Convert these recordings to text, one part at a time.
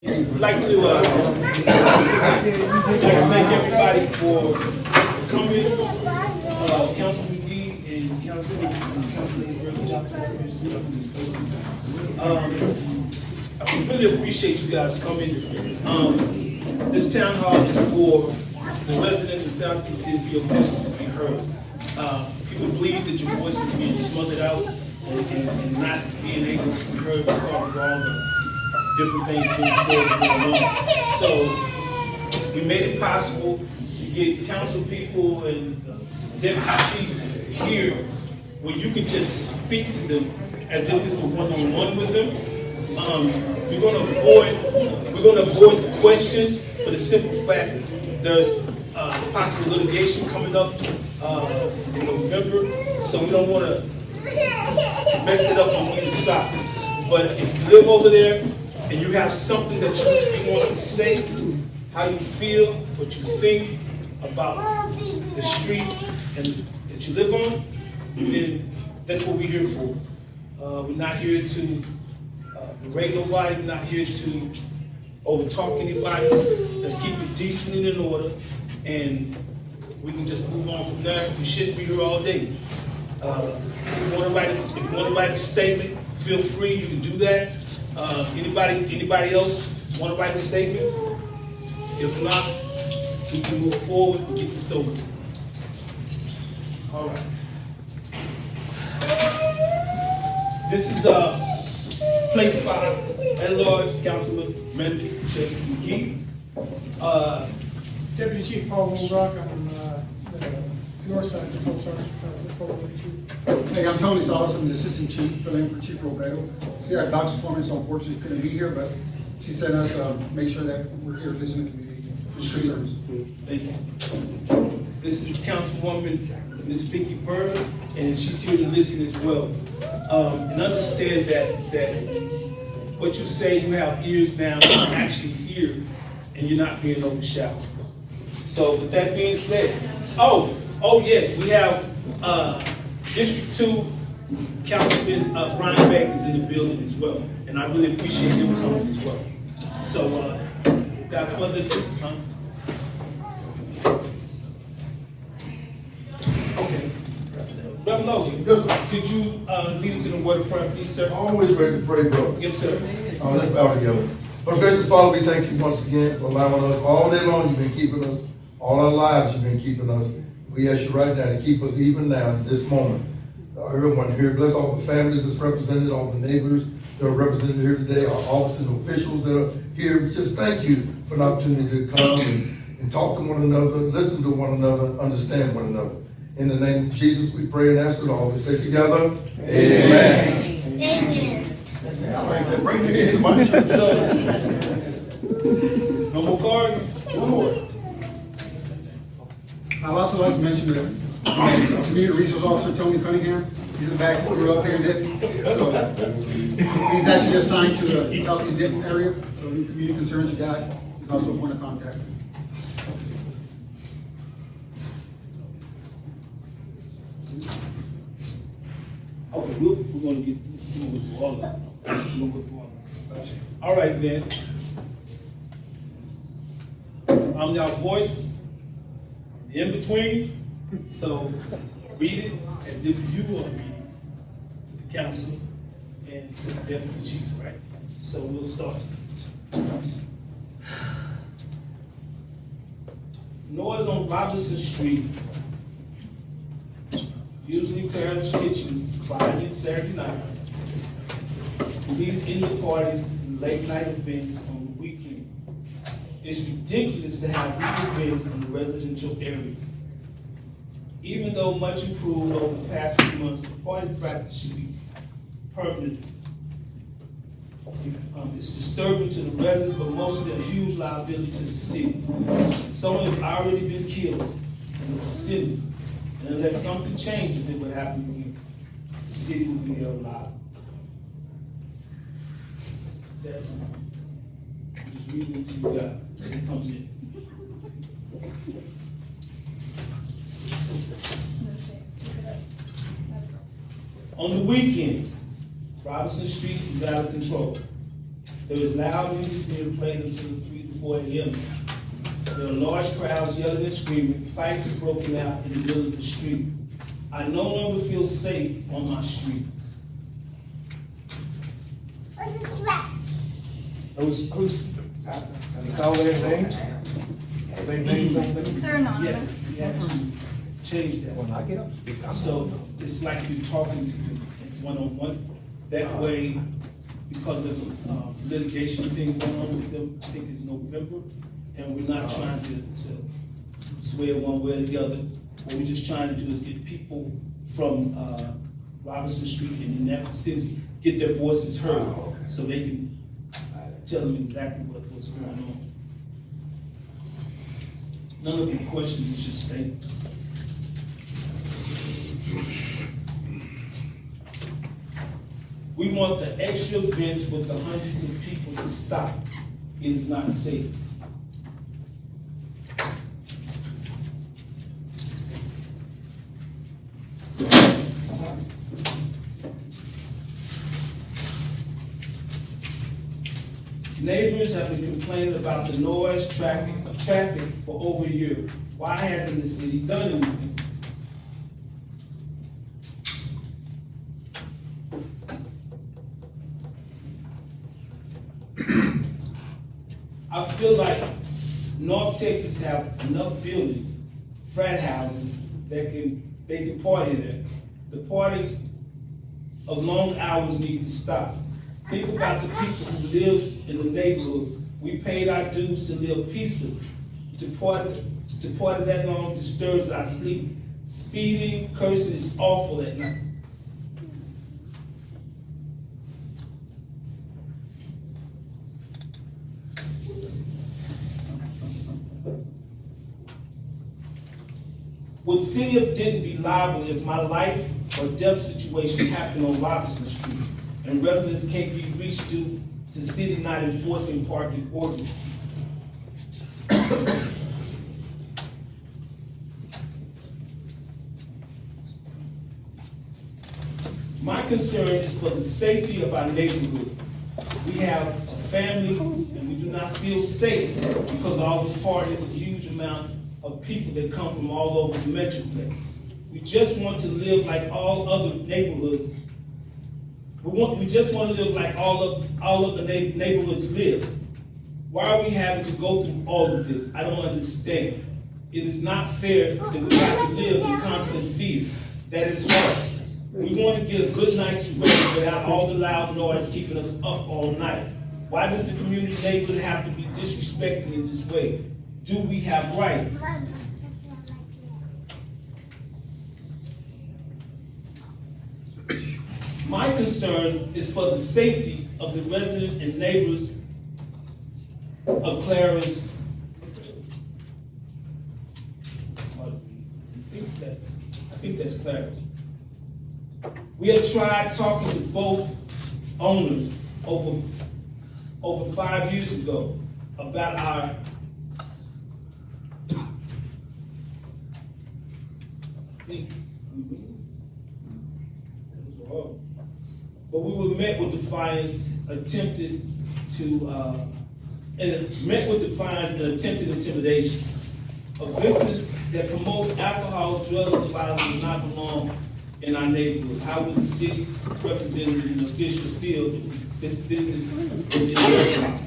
I'd like to thank everybody for coming. Councilman McGee and Councilman I really appreciate you guys coming. This town hall is for the residents of Southeast for your voices to be heard. People believe that your voice is being smothered out and not being able to be heard because of all the different things being said and going on. So we made it possible to get council people and deputy chief here where you can just speak to them as if it's a one-on-one with them. We're going to avoid the questions for the simple fact that there's possible litigation coming up in November, so we don't want to mess it up on either side. But if you live over there and you have something that you want to say, how you feel, what you think about the street and that you live on, then that's what we're here for. We're not here to berate nobody. We're not here to overtalk anybody. Let's keep it decent and in order, and we can just move on from there. We shouldn't be here all day. If you want to write a statement, feel free. You can do that. Anybody else want to write a statement? If not, we can move forward and get this over. All right. This is place 5 at-large Councilman Justice McGee. Deputy Chief Paul Willenbrock on the north side, Patrol Sergeant, Patrol 32. Hey, I'm Tony Salas. I'm the Assistant Chief, filling in for Chief Roberto. See, our doc's appointment, so unfortunately couldn't be here, but she sent us make sure that we're here to listen to the community for street service. Thank you. This is Councilwoman Ms. Vicki Byrd, and she's here to listen as well. And understand that what you say, you have ears now, you can actually hear, and you're not being overshadowed. So with that being said, oh yes, we have District 2 Councilman Brian Beck is in the building as well, and I really appreciate him coming as well. So without further ado, okay. Reverend Logan, could you lead us in a word of prayer, please, sir? Always ready to pray, brother. Yes, sir. Let's bow together. Most gracious Father, we thank you once again for allowing us all day long. You've been keeping us. All our lives you've been keeping us. We ask you right now to keep us even now, in this moment. Everyone here, bless all the families that's represented, all the neighbors that are represented here today, our officers and officials that are here. We just thank you for an opportunity to come and talk to one another, listen to one another, understand one another. In the name of Jesus, we pray and ask it all. We say together, Amen. Amen. Bring it in my church. So, no more cards? One more. I'd also like to mention that Community Resource Officer Tony Cunningham, he's in the back, grew up here in Denton. So he's actually assigned to the Southeast Denton area, so any community concerns you got, he's also a point of contact. Okay, we're going to see what we're all about. All right, then. I'm your voice, the in-between, so read it as if you are reading to the council and to the deputy chief, right? So we'll start. Noise on Robinson Street usually Clarence's Kitchen Friday and Saturday night. These indie parties and late night events on the weekend. It's ridiculous to have these events in the residential area. Even though much improved over the past few months, the party practice should be permanent. It's disturbing to the residents, but mostly a huge liability to the city. Someone has already been killed in the vicinity. And unless something changes, it would happen again. The city will be held liable. That's I'm just reading it to you guys as it comes in. On the weekends, Robinson Street is out of control. There is loud music being played until 3 to 4 a.m. There are large crowds yelling and screaming. Fights have broken out in the middle of the street. I no longer feel safe on my street. Who's, have you called their names? Are they names on there? They're anonymous. Yeah, we have to change that. When I get up, speak. So it's like you're talking to them one-on-one. That way, because there's a litigation thing going on with them, I think it's November, and we're not trying to swear one way or the other. What we're just trying to do is get people from Robinson Street and Napa City, get their voices heard, so they can tell them exactly what's going on. None of the questions you should state. We want the extra events with the hundreds of people to stop. It is not safe. Neighbors have been complaining about the noise, traffic for over a year. Why hasn't the city done anything? I feel like North Texas have enough buildings, frat houses, that they can party there. The party of long hours needs to stop. Think about the people who live in the neighborhood. We paid our dues to live peacefully. To party that long disturbs our sleep. Speeding, cursing is awful at night. Would City of Denton be liable if my life or death situation happened on Robinson Street and residents can't be reached due to city not enforcing parking ordinances? My concern is for the safety of our neighborhood. We have a family and we do not feel safe because of all the parties, a huge amount of people that come from all over the metroplex. We just want to live like all other neighborhoods. We just want to live like all of the neighborhoods live. Why are we having to go through all of this? I don't understand. It is not fair that we have to live in constant fear. That is hard. We want to get a good night's rest without all the loud noise keeping us up all night. Why does the community neighborhood have to be disrespected in this way? Do we have rights? My concern is for the safety of the residents and neighbors of Clarence. I think that's Clarence. We have tried talking to both owners over 5 years ago about our but we were met with defiance, attempted intimidation. A business that promotes alcohol, drugs, and violence does not belong in our neighborhood. How would the city representatives and officials feel if this business is in their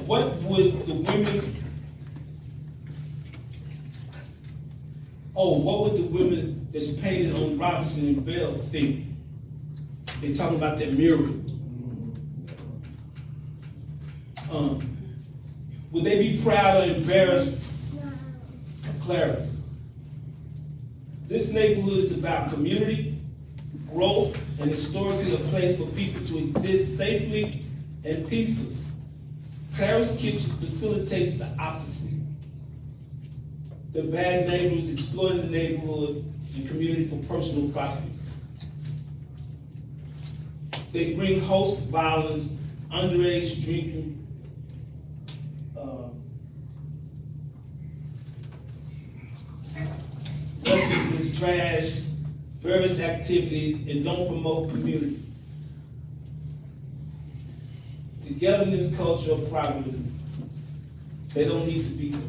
What would the women that's painted on Robinson and Bell think? They're talking about that mural. Would they be proud or embarrassed of Clarence? This neighborhood is about community, growth, and historically a place for people to exist safely and peacefully. Clarence Kitchen facilitates the opposite. The bad neighbors exploiting the neighborhood and community for personal profit. They bring host violence, underage drinking, release trash, various activities, and don't promote community. Togetherness, culture, or progress. They don't need to be there.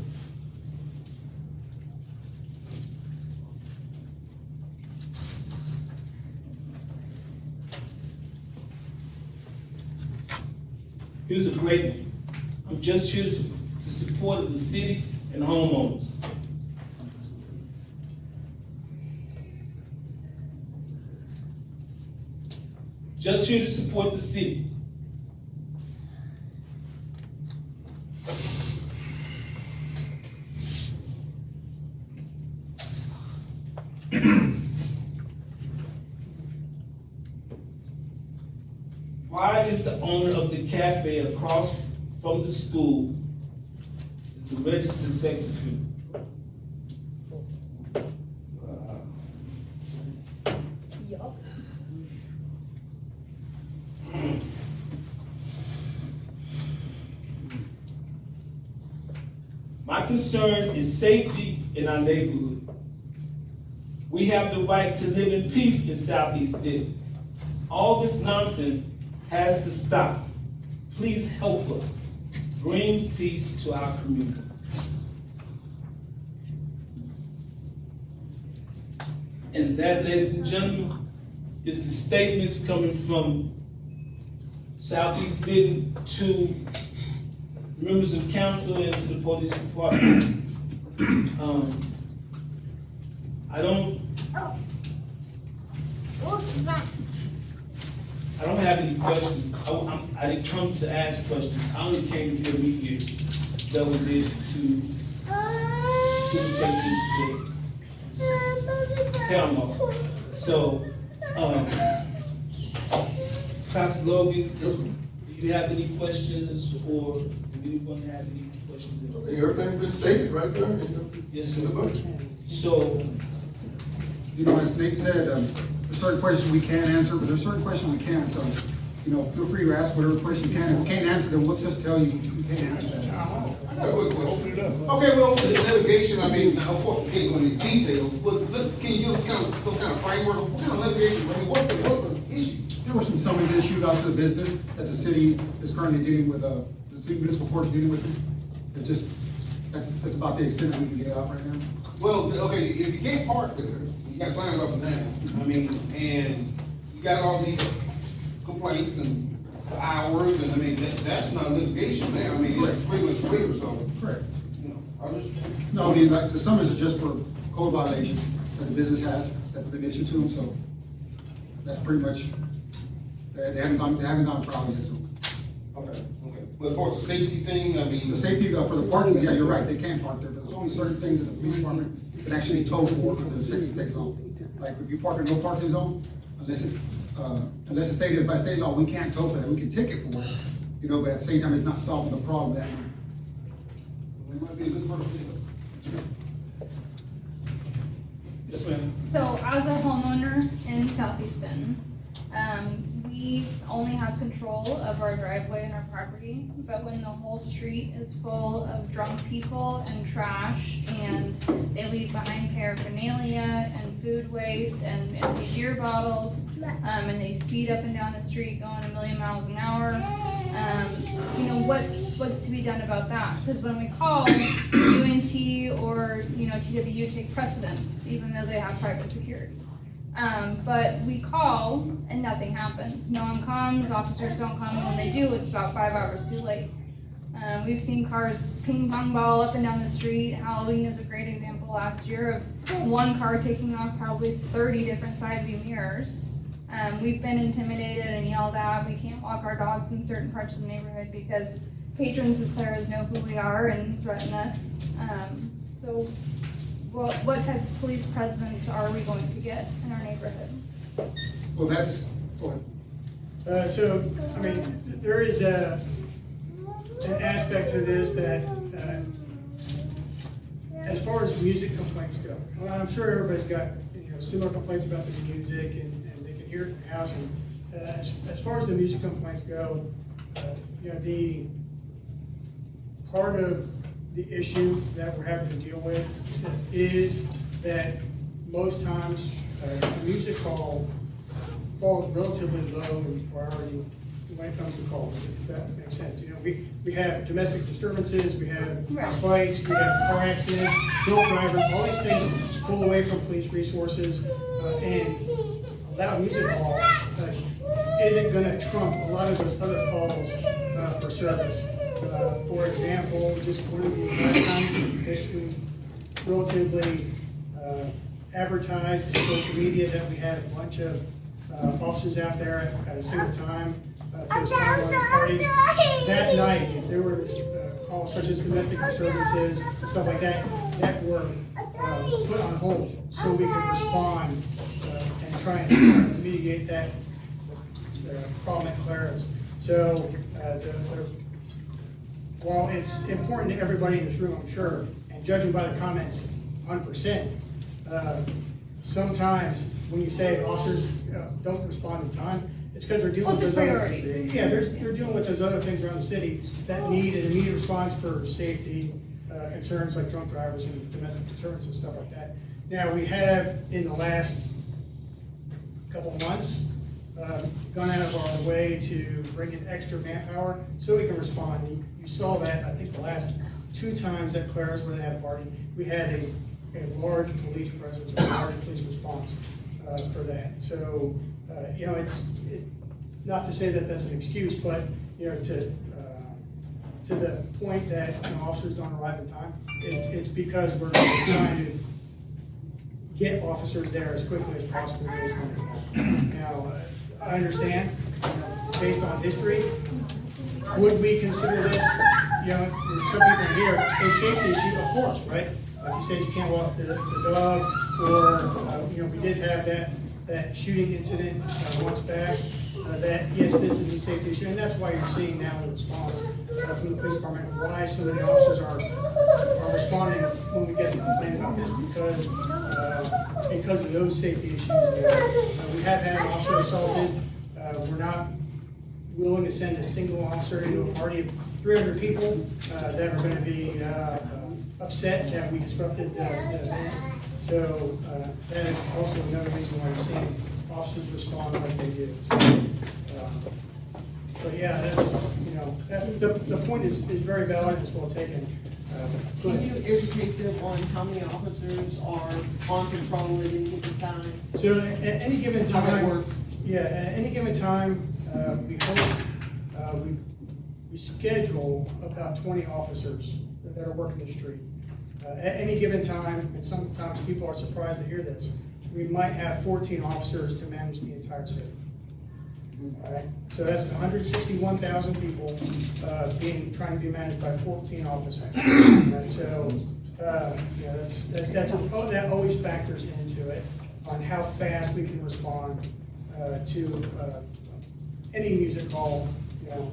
Here's a great one. I'm just here to support the city and homeowners. Just here to support the city. Why is the owner of the cafe across from the school is a registered sex offender? Yup. My concern is safety in our neighborhood. We have the right to live in peace in Southeast Denton. All this nonsense has to stop. Please help us bring peace to our community. And that, ladies and gentlemen, is the statements coming from Southeast Denton to members of council and to the police department. I don't have any questions. I didn't come to ask questions. I only came to meet you. That was it to take the town hall. So, Pastor Logan, do you have any questions, or do anyone have any questions? Everything's been stated right there. Yes, In the sir. budget. So, You know, as Nate said, there's certain questions we can answer, but there's certain questions we can't, so, you know, feel free to ask whatever question you can. If we can't answer them, we'll just tell you, we can't answer that. I got a quick question. Okay, well, the litigation, I mean, of course, we can't go into details, but can you give us some kind of framework? What kind of litigation, I mean, what's the issue? There were some summons issued out to the business that the city is currently dealing with, the city municipal court is dealing with. It's just, that's about the extent that we can get out right now. Well, okay, if you can't park there, you got signs up and down, I mean, and you got all these complaints and the hours, and I mean, that's not litigation there, I mean, it's regular, so, Correct. you know, I just. No, the summons are just for code violations that the business has, that have been issued to them, so that's pretty much, they haven't gone to trial yet, so. Okay. But as far as the safety thing, I mean. The safety for the parking, yeah, you're right, they can park there, but there's only certain things that the police department can actually tow for under the Texas state law. Like, if you park in no parking zone, unless it's stated by state law, we can't tow for that, we can ticket for it, you know, but at the same time, it's not solving the problem that It might be a good first step. yes, ma'am. So as a homeowner in Southeast Denton, we only have control of our driveway and our property, but when the whole street is full of drunk people and trash, and they leave behind paraphernalia and food waste and empty beer bottles, and they speed up and down the street going a million miles an hour, you know, what's to be done about that? Because when we call, UNT or, you know, TWU take precedence, even though they have private security. But we call and nothing happens. No one comes, officers don't come, and when they do, it's about 5 hours too late. We've seen cars ping pong ball up and down the street. Halloween is a great example last year of one car taking off probably 30 different side view mirrors. We've been intimidated and yelled at. We can't walk our dogs in certain parts of the neighborhood because patrons of Clara's know who we are and threaten us. So what type of police presence are we going to get in our neighborhood? Well, that's, go ahead. So, I mean, there is an aspect to this that, as far as music complaints go, well, I'm sure everybody's got, you know, similar complaints about the music and they can hear it in the house. And as far as the music complaints go, you know, the part of the issue that we're having to deal with is that most times, the music hall falls relatively low in priority when it comes to calls, if that makes sense. You know, we have domestic disturbances, we have Right. fights, we have car accidents, drunk drivers, all these things pull away from police resources, and a loud music hall isn't gonna trump a lot of those other calls for service. For example, just one of the last times we relatively advertised in social media that we had a bunch of officers out there at a single time to respond to parties. That night, there were calls such as domestic disturbances and stuff like that that were put on hold so we could respond and try and mitigate that problem at Clara's. So while it's important to everybody in this room, I'm sure, and judging by the comments, 100%, sometimes when you say officers don't respond in time, it's because they're dealing with those other, they're dealing with those other things around the city that need an immediate response for safety concerns like drunk drivers and domestic disturbances and stuff like that. Now, we have in the last couple of months gone out of our way to bring in extra manpower so we can respond. You saw that, I think, the last 2 times at Clara's where they had a party, we had a large police presence or a large police response for that. So, you know, not to say that that's an excuse, but, you know, to the point that, you know, officers don't arrive in time, it's because we're trying to get officers there as quickly as possible based on now, I understand, based on history, would we consider this, you know, some people here, a safety issue? Of course, right? Like you said, you can't walk the dog, or, you know, we did have that shooting incident once back, that, yes, this is a safety issue, and that's why you're seeing now the response from the police department, why so many officers are responding when we get a complaint about this, because of those safety issues. We have had an officer assaulted. We're not willing to send a single officer into a party of 300 people that are going to be upset that we disrupted the event. So that is also another reason why you're seeing officers respond like they do. So yeah, that's, you know, the point is very valid and it's well taken. Can you educate them on how many officers are on patrol at any given time? So at any given How that time, works? yeah, at any given time, we hope we schedule about 20 officers that are working the street. At any given time, and sometimes people are surprised to hear this, we might have 14 officers to manage the entire city. All right, so that's 161,000 people trying to be managed by 14 officers. So yeah, that always factors into it on how fast we can respond to any music hall, you know,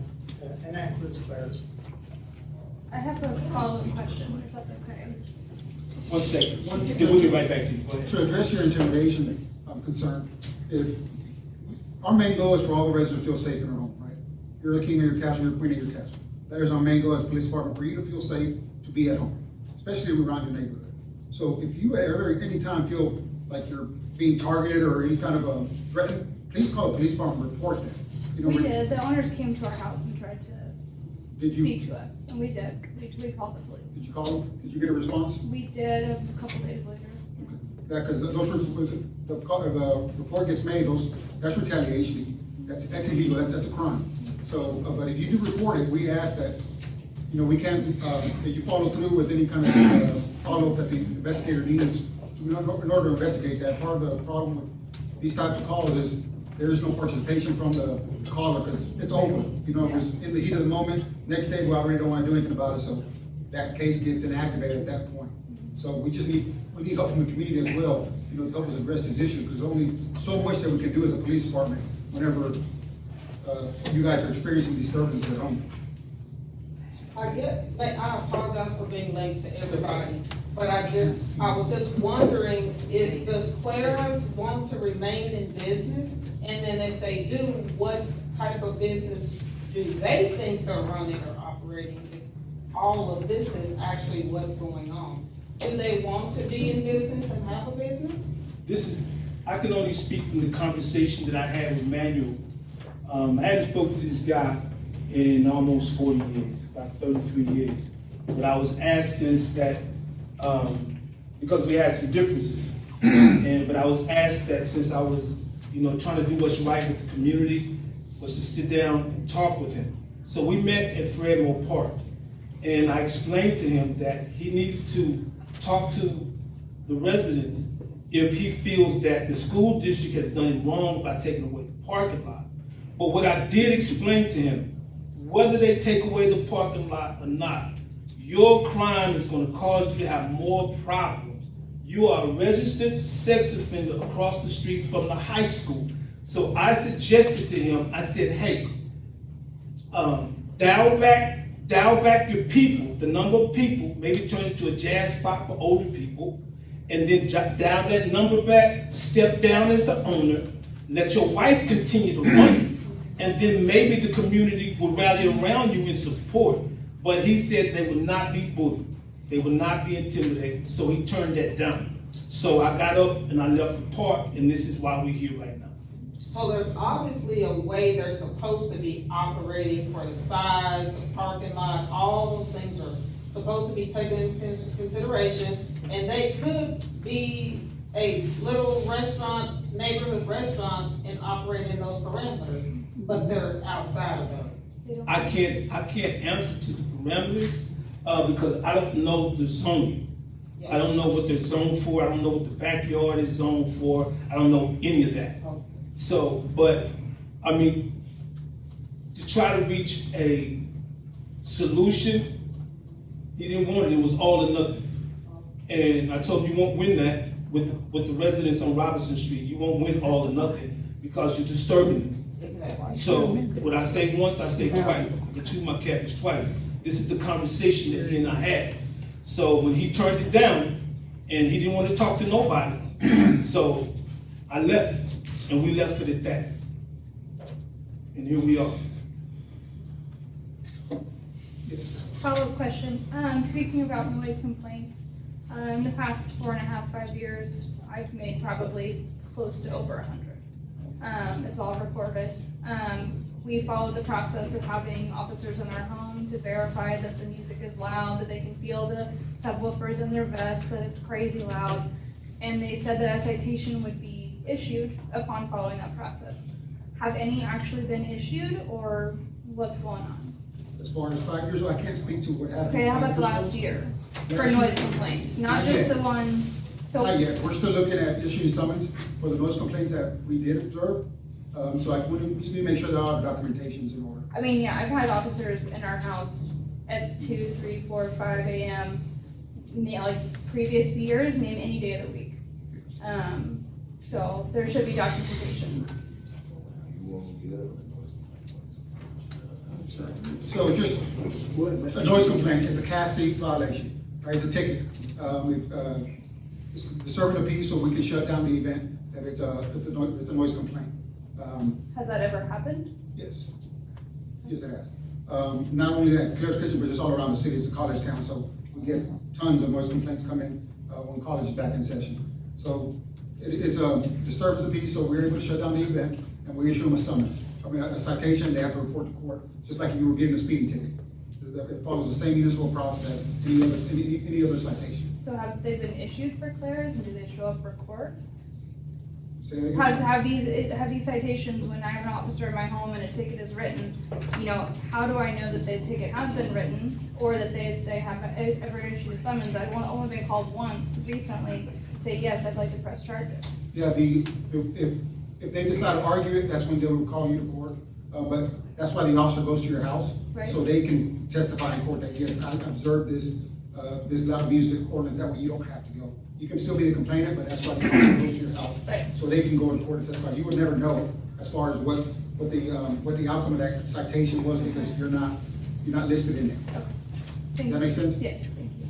and that includes Clara's. I have a follow-up question, if that's okay. 1 second, then we'll get right back to you. Go ahead. To address your intimidation concern, if our main goal is for all the residents to feel safe in their home, right? You're the king of your castle, you're the queen of your castle. That is our main goal as a police department, for you to feel safe to be at home, especially around your neighborhood. So if you ever, any time feel like you're being targeted or any kind of threatened, please call the police department, report that. You know, We did, the owners came to our house and tried to Did you- speak to us, and we did, we called the police. Did you call them? Did you get a response? We did a couple days later. Yeah, because the report gets made, that's retaliation. That's illegal, that's a crime. So, but if you do report it, we ask that, you know, we can't, that you follow through with any kind of follow-up that the investigator needs in order to investigate that. Part of the problem with these types of calls is there is no participation from the caller because it's over. You know, it's in the heat of the moment, next day we already don't want to do anything about it, so that case gets inactivated at that point. So we need help from the community as well, you know, to help us address this issue, because only so much that we can do as a police department whenever you guys are experiencing disturbances at home. I apologize for being late to everybody, but I was just wondering if does Clara's want to remain in business? And then if they do, what type of business do they think they're running or operating if all of this is actually what's going on? Do they want to be in business and have a business? I can only speak from the conversation that I had with Manuel. I hadn't spoken to this guy in almost 40 years, about 33 years. But I was asked since that, because we had some differences. But I was asked that since I was, trying to do what's right with the community, was to sit down and talk with him. So we met at Fredmore Park. And I explained to him that he needs to talk to the residents if he feels that the school district has done it wrong by taking away the parking lot. But what I did explain to him, whether they take away the parking lot or not, your crime is going to cause you to have more problems. You are a registered sex offender across the street from the high school. So I suggested to him, I said, hey, dial back your people, the number of people, maybe turn it to a jazz spot for older people, and then dial that number back, step down as the owner, let your wife continue to run it, and then maybe the community will rally around you in support. But he said they would not be bullied, they would not be intimidated, so he turned that down. So I got up and I left the park, and this is why we're here right now. So there's obviously a way they're supposed to be operating for the size, the parking lot, all those things are supposed to be taken into consideration. And they could be a little restaurant, neighborhood restaurant, and operate in those parameters, but they're outside of those. I can't answer to the parameters because I don't know the zoning. I don't know what they're zoned for. I don't know what the backyard is zoned for. I don't know any of that. So, but, I mean, to try to reach a solution, he didn't want it. It was all or nothing. And I told him you won't win that with the residents on Robinson Street. You won't win all or nothing because you're disturbing them. Exactly. So, what I say once, I say twice. I can chew my cabbage twice. This is the conversation that he and I had. So, when he turned it down, and he didn't want to talk to nobody, so I left. And we left it at that. And here we are. Yes. Follow-up question. Speaking about noise complaints, in the past 4.5, 5 years, I've made probably close to over 100. It's all recorded. We followed the process of having officers in our home to verify that the music is loud, that they can feel the subwoofers in their vests, that it's crazy loud. And they said that a citation would be issued upon following that process. Have any actually been issued, or what's going on? As far as 5 years ago, I can't speak to what happened. Okay, how 5 about the years last ago. year for Last noise year? complaints, not Not just yet. the one, so. Not yet, we're still looking at issuing summons for the noise complaints that we did observe. So we just need to make sure that all our documentation's in order. I mean, yeah, I've had officers in our house at 2, 3, 4, 5 a.m. Like previous years, name any day of the week. So there should be documentation. So just, a noise complaint is a Class C violation, right, it's a ticket. It's disturbing the peace, so we can shut down the event if it's a noise complaint. Has that ever happened? Yes, yes it has. Not only at Claire's Kitchen, but just all around the city, it's a college town, so we get tons of noise complaints coming when college is back in session. So it's a disturbance of peace, so we're able to shut down the event, and we issue them a summons. I mean, a citation, they have to report to court, just like if you were getting a speeding ticket. It follows the same municipal process as any other citation. So have they been issued for Claire's, and do they show up for court? Say that again? Have these citations, when I have an officer in my home and a ticket is written, how do I know that the ticket has been written, or that they have ever issued a summons? I've only been called once recently to say, yes, I'd like to press charges. Yeah, if they decide to argue it, that's when they will call you to court. But that's why the officer goes to your house, Right. so they can testify in court that, yes, I observed this loud music ordinance. That way you don't have to go. You can still be the complainant, but that's why the officer goes to your house. Right. So they can go to court and testify. You would never know as far as what the outcome of that citation was, because you're not listed in there. Thank Does that you. make sense? Yes, thank you.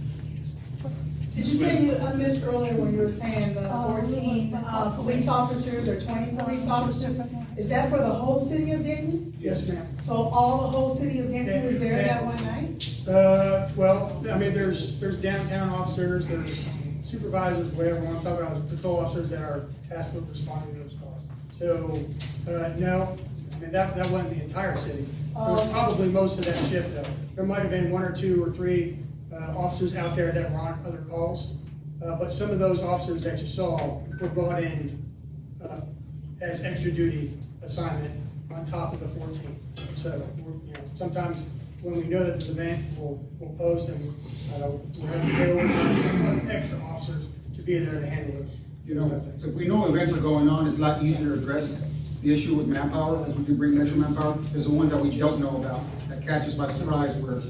Did you say you missed earlier when you were saying the 14 police officers or 20 police officers? Is that for the whole city of Denton? Yes, ma'am. So all the whole city of Denton was there that one night? Well, I mean, there's downtown officers, there's supervisors, whatever, when I'm talking about patrol officers that are tasked with responding to those calls. So, no, I mean, that wasn't the entire city. It was probably most of that shift though. There might have been 1 or 2 or 3 officers out there that were on other calls. But some of those officers that you saw were brought in as extra duty assignment on top of the 14. So, sometimes when we know that there's an event, we'll post and we'll have to pay overtime for extra officers to be there to handle those. You know, if we know events are going on, it's a lot easier to address the issue with manpower, as we can bring extra manpower. There's the ones that we don't know about, that catch us by surprise, where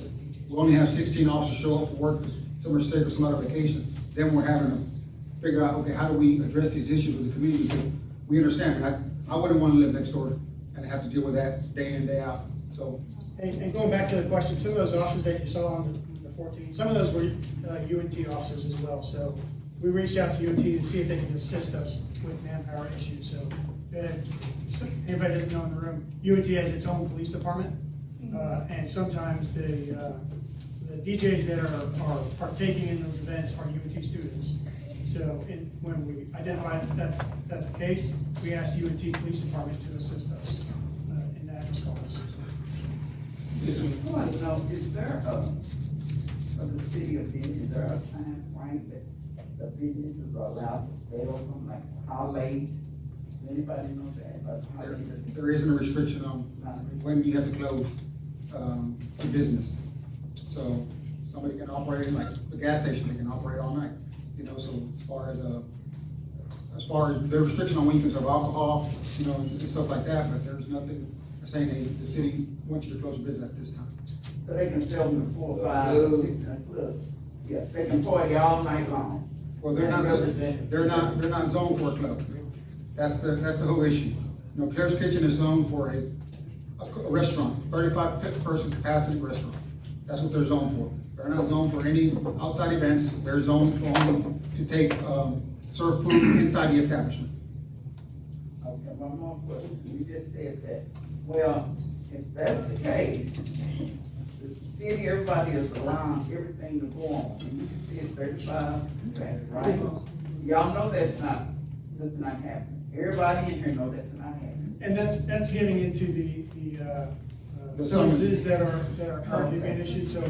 we only have 16 officers show up for work, some are sick or some other vacation. Then we're having to figure out, okay, how do we address these issues with the community? Because we understand, I wouldn't want to live next door and have to deal with that day in, day out, so. And going back to the question, some of those officers that you saw on the 14, some of those were UNT officers as well. So we reached out to UNT to see if they can assist us with manpower issues. So anybody doesn't know in the room, UNT has its own police department. And sometimes the DJs that are partaking in those events are UNT students. So when we identified that that's the case, we asked UNT Police Department to assist us in that response. I want to know, is there for the city of Denton, is there a time frame that the businesses are allowed to stay open, like how late? Does anybody know that? About how late? There isn't a restriction on when you have to close the business. So somebody can operate, like the gas station, they can operate all night. So as far as the restriction on when you can serve alcohol, and stuff like that, but there's nothing saying that the city wants you to close your business at this time. So they can sell them to 4, 5, 6 in a club? Yeah, they can party all night long. Well, they're not zoned for a club. That's the whole issue. Claire's Kitchen is zoned for a restaurant, 35 person capacity restaurant. That's what they're zoned for. They're not zoned for any outside events. They're zoned for only to serve food inside the establishments. Okay, one more question. You just said that, well, if that's the case, the city, everybody is allowing everything to go on. And you can see it's 35 events, right? Y'all know that's not happening. Everybody in here know that's not happening. And that's getting into the summonses that are currently being issued, so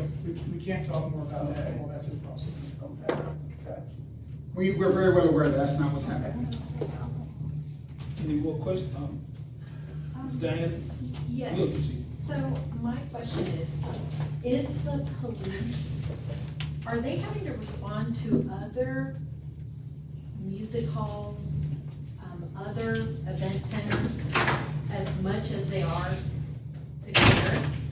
we can't talk more about that while that's in process. Okay, gotcha. We're very well aware that's not what's happening. Any more questions? Ms. Diana? Yes, We'll continue. so my question is the police, are they having to respond to other music halls, other event centers as much as they are to Clarence?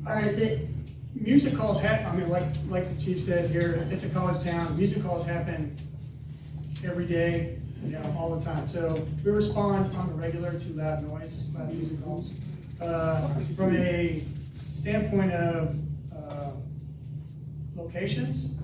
Or is it? Music calls happen, I mean, like the chief said here, it's a college town, music calls happen every day, all the time. So we respond on the regular to loud noise, loud music calls. From a standpoint of locations,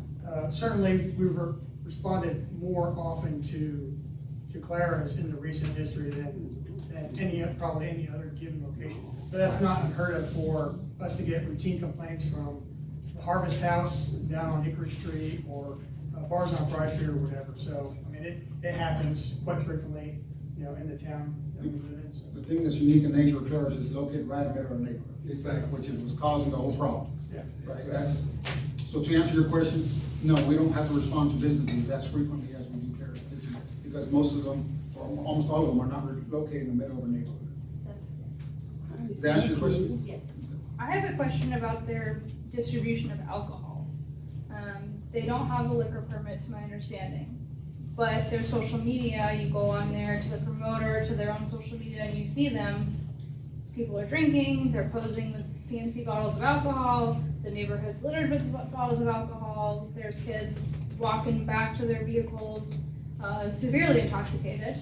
certainly we've responded more often to Clara's in the recent history than probably any other given location. But that's not unheard of for us to get routine complaints from the Harvest House down on Hickory Street or bars on Fry Street or whatever. So, I mean, it happens quite frequently, in the town that we live in. So. The thing that's unique in nature of Claire's is located right in the middle of the neighborhood. Exactly. Which was causing the whole problem. Yeah. Right, so to answer your question, no, we don't have to respond to businesses as frequently as we do Claire's Kitchen, because most of them, or almost all of them, are not located in the middle of a neighborhood. Did that answer your question? Yes. I have a question about their distribution of alcohol. They don't have a liquor permit, to my understanding, but their social media, you go on there to the promoter, to their own social media, and you see them, people are drinking, they're posing with fancy bottles of alcohol, the neighborhood's littered with bottles of alcohol, there's kids walking back to their vehicles, severely intoxicated.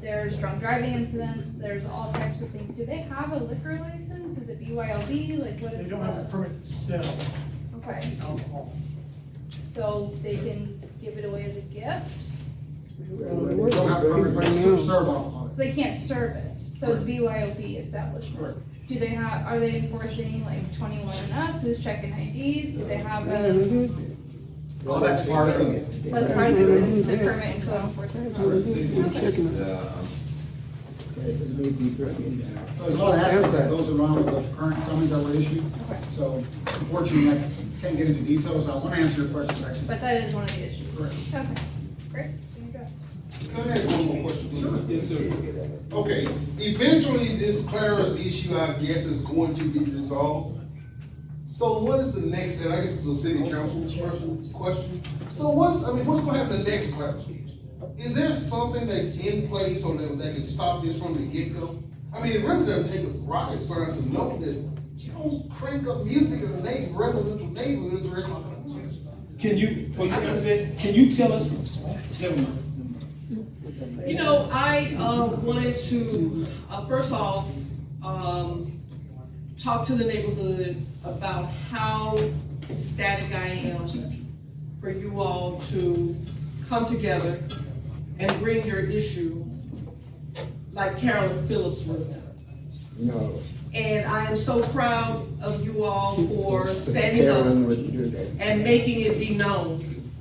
There's drunk driving incidents, there's all types of things. Do they have a liquor license? Is it BYOB? Like, what is They don't have a permit to sell Okay, alcohol. so they can give it away as a gift, They don't have a permit to serve alcohol. so they can't serve it, so it's BYOB establishment. Correct. Do they have, are they enforcing like 21 and up, who's checking IDs? Do they have a, Well, that's part of it. that's part of the permit and code enforcement? So there's a lot of aspects that goes around with the current summons that were issued. Okay. So unfortunately, I can't get into details. I want to answer your questions, actually. But that is one of the issues. Correct. Okay, great. There you go. Can I ask one more question? Sure. Yes, sir. Okay, eventually this Clara's issue, I guess, is going to be resolved. So what is the next step? I guess it's a city council question. So what's gonna happen next, Clara's? Is there something that's in place or that can stop this from the get-go? I mean, it really doesn't take a rocket science to know that you don't crank up music in the residential neighborhoods or anything. Can you, before you answer that, can you tell us? Never mind. You know, I wanted to, first off, talk to the neighborhood about how ecstatic I am for you all to come together and bring your issue like Carolyn Phillips would. No. And I am so proud of you all for standing up and making it be known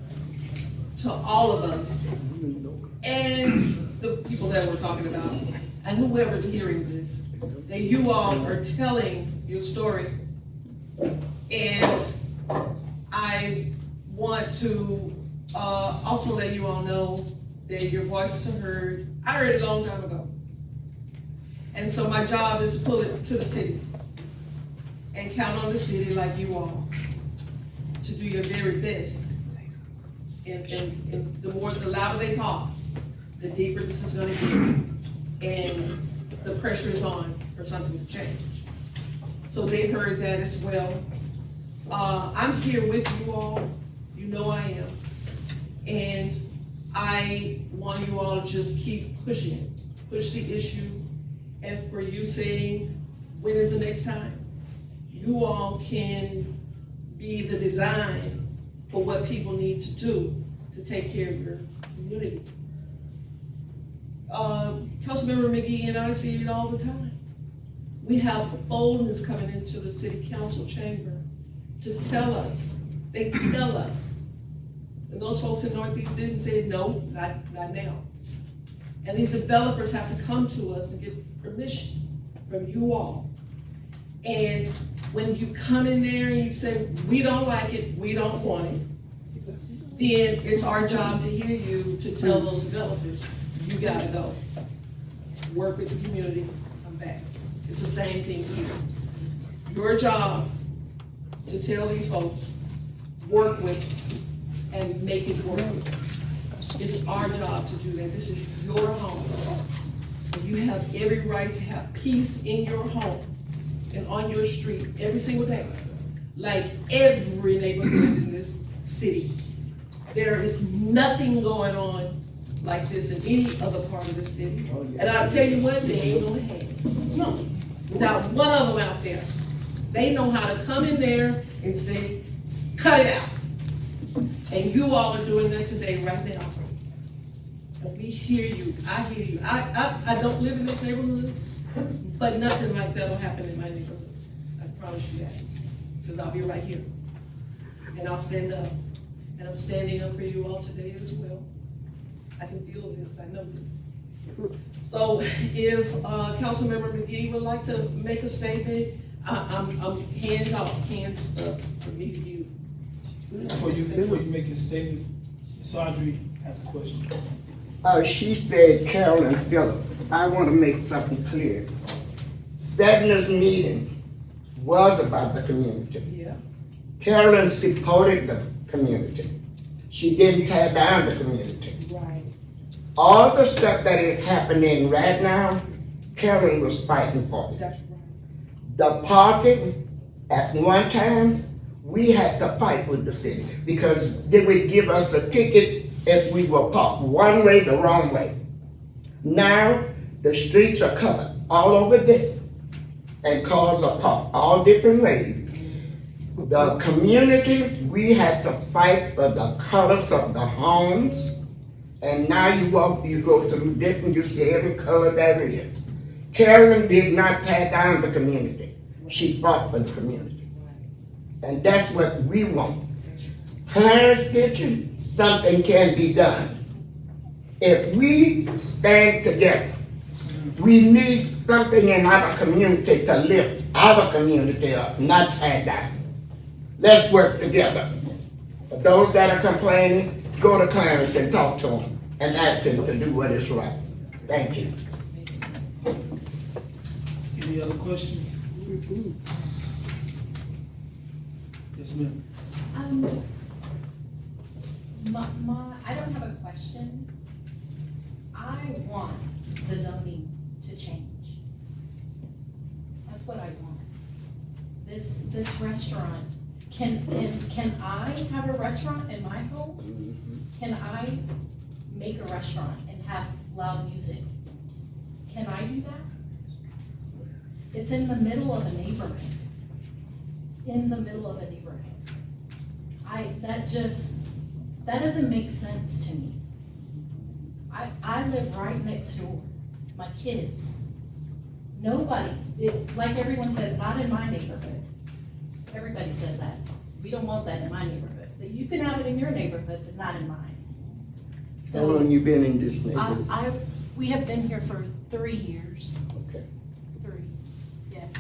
to all of us and the people that we're talking about and whoever's hearing this, that you all are telling your story. And I want to also let you all know that your voices are heard. I heard it a long time ago. And so my job is to pull it to the city and count on the city like you all to do your very best. And the louder they talk, the deeper this is gonna get. And the pressure is on for something to change. So they've heard that as well. I'm here with you all, you know I am. And I want you all to just keep pushing it, push the issue. And for you saying, when is the next time? You all can be the design for what people need to do to take care of your community. Councilmember McGee and I see it all the time. We have boldness coming into the city council chamber to tell us, they tell us. And those folks in Northeast didn't say, no, not now. And these developers have to come to us and get permission from you all. And when you come in there and you say, we don't like it, we don't want it, then it's our job to hear you to tell those developers, you gotta go. Work with the community, come back. It's the same thing here. Your job to tell these folks, work with and make it work. It's our job to do that. This is your home. And you have every right to have peace in your home and on your street every single day. Like every neighborhood in this city. There is nothing going on like this in any other part of the city. And I'll tell you what, they ain't gonna have it. No. Not one of them out there. They know how to come in there and say, cut it out. And you all are doing that today, right now. And we hear you, I hear you. I don't live in this neighborhood, but nothing like that will happen in my neighborhood. I promise you that, because I'll be right here. And I'll stand up. And I'm standing up for you all today as well. I can feel this, I know this. So if Councilmember McGee would like to make a statement, I'm hands off, hands up for me to you. Before you make your statement, Ms. Audrey has a question. She said, Carolyn Phillips, I want to make something clear. Sedner's meeting was about the community. Yeah. Carolyn supported the community. She didn't tear down the community. Right. All the stuff that is happening right now, Carolyn was fighting for it. That's right. The parking, at one time, we had to fight with the city because they would give us a ticket if we were parked one way the wrong way. Now, the streets are covered all over there and cars are parked all different ways. The community, we had to fight for the colors of the homes. And now you go through Denton, you see every color there is. Karen did not tear down the community. She fought for the community. And that's what we want. Clarence Kitchen, something can be done. If we stand together, we need something in our community to lift our community up, not tear down. Let's work together. For those that are complaining, go to Clarence and talk to him and ask him to do what is right. Thank you. Any other questions? Yes, ma'am. I don't have a question. I want the zoning to change. That's what I want. This restaurant, can I have a restaurant in my home? Can I make a restaurant and have loud music? Can I do that? It's in the middle of a neighborhood. In the middle of a neighborhood. That doesn't make sense to me. I live right next door. My kids. Nobody, like everyone says, not in my neighborhood. Everybody says that. We don't want that in my neighborhood. That you can have it in your neighborhood, but not in mine. How long you been in this neighborhood? We have been here for 3 years. Okay. 3, yes.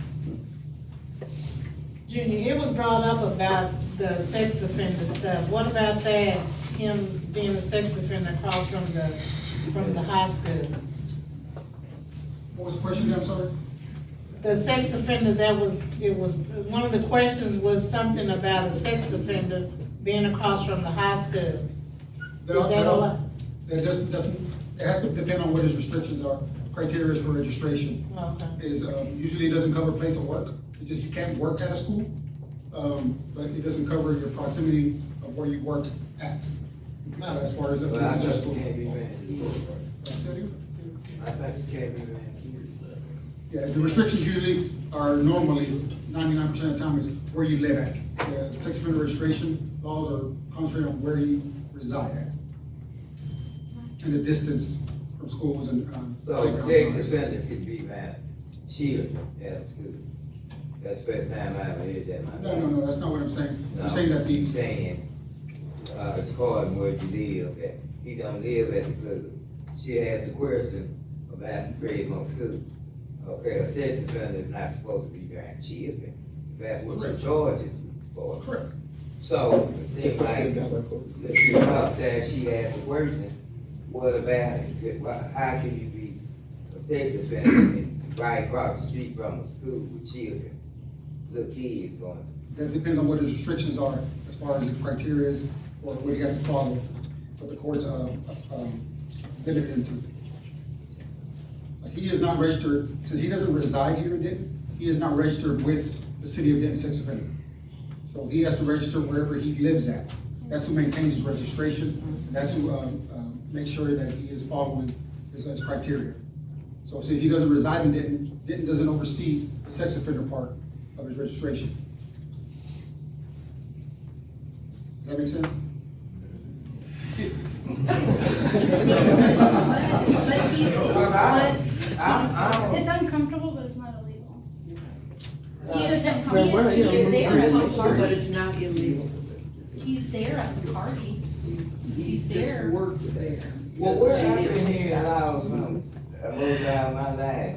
Junior, it was brought up about the sex offender stuff. What about that, him being a sex offender across from the high school? What was the question again, I'm sorry? The sex offender, one of the questions was something about a sex offender being across from the high school. Is that all? That doesn't, it has to depend on what his restrictions are, criteria for registration. Okay. Usually it doesn't cover place of work, it's just you can't work at a school, but it doesn't cover your proximity of where you work at. As far as the. But I thought you can't be banned. I I thought you can't be banned. Yeah, the restrictions usually are normally 99% of the time is where you live at. The sex offender registration laws are concentrated on where you reside at. And the distance from schools and, So sex offenders can be banned, children at school. That's the first time I ever heard that. No, that's not what I'm saying. No, I'm saying that you're saying, it's called where you live at. He don't live at the club. She had the question about the Fremont school. Okay, a sex offender is not supposed to be banned children. That's what you're charging for. Correct. So it seems like the up there, she asked a question, what about it? How can you be a sex offender and right across the street from a school with children, little kids going? That depends on what his restrictions are as far as the criteria is or what he has to follow, what the court's limited into. Like he is not registered, since he doesn't reside here in Denton, he is not registered with the city of Denton sex offender. So he has to register wherever he lives at. That's who maintains his registration, and that's who makes sure that he is following his criteria. So since he doesn't reside in Denton, Denton doesn't oversee the sex offender part of his registration. Does that make sense? It's uncomfortable, but it's not illegal. He He's doesn't come there at the But parties. it's not illegal. He's there at the parties. He's Just there. works there. Well, where I've been hearing laws from most of my life,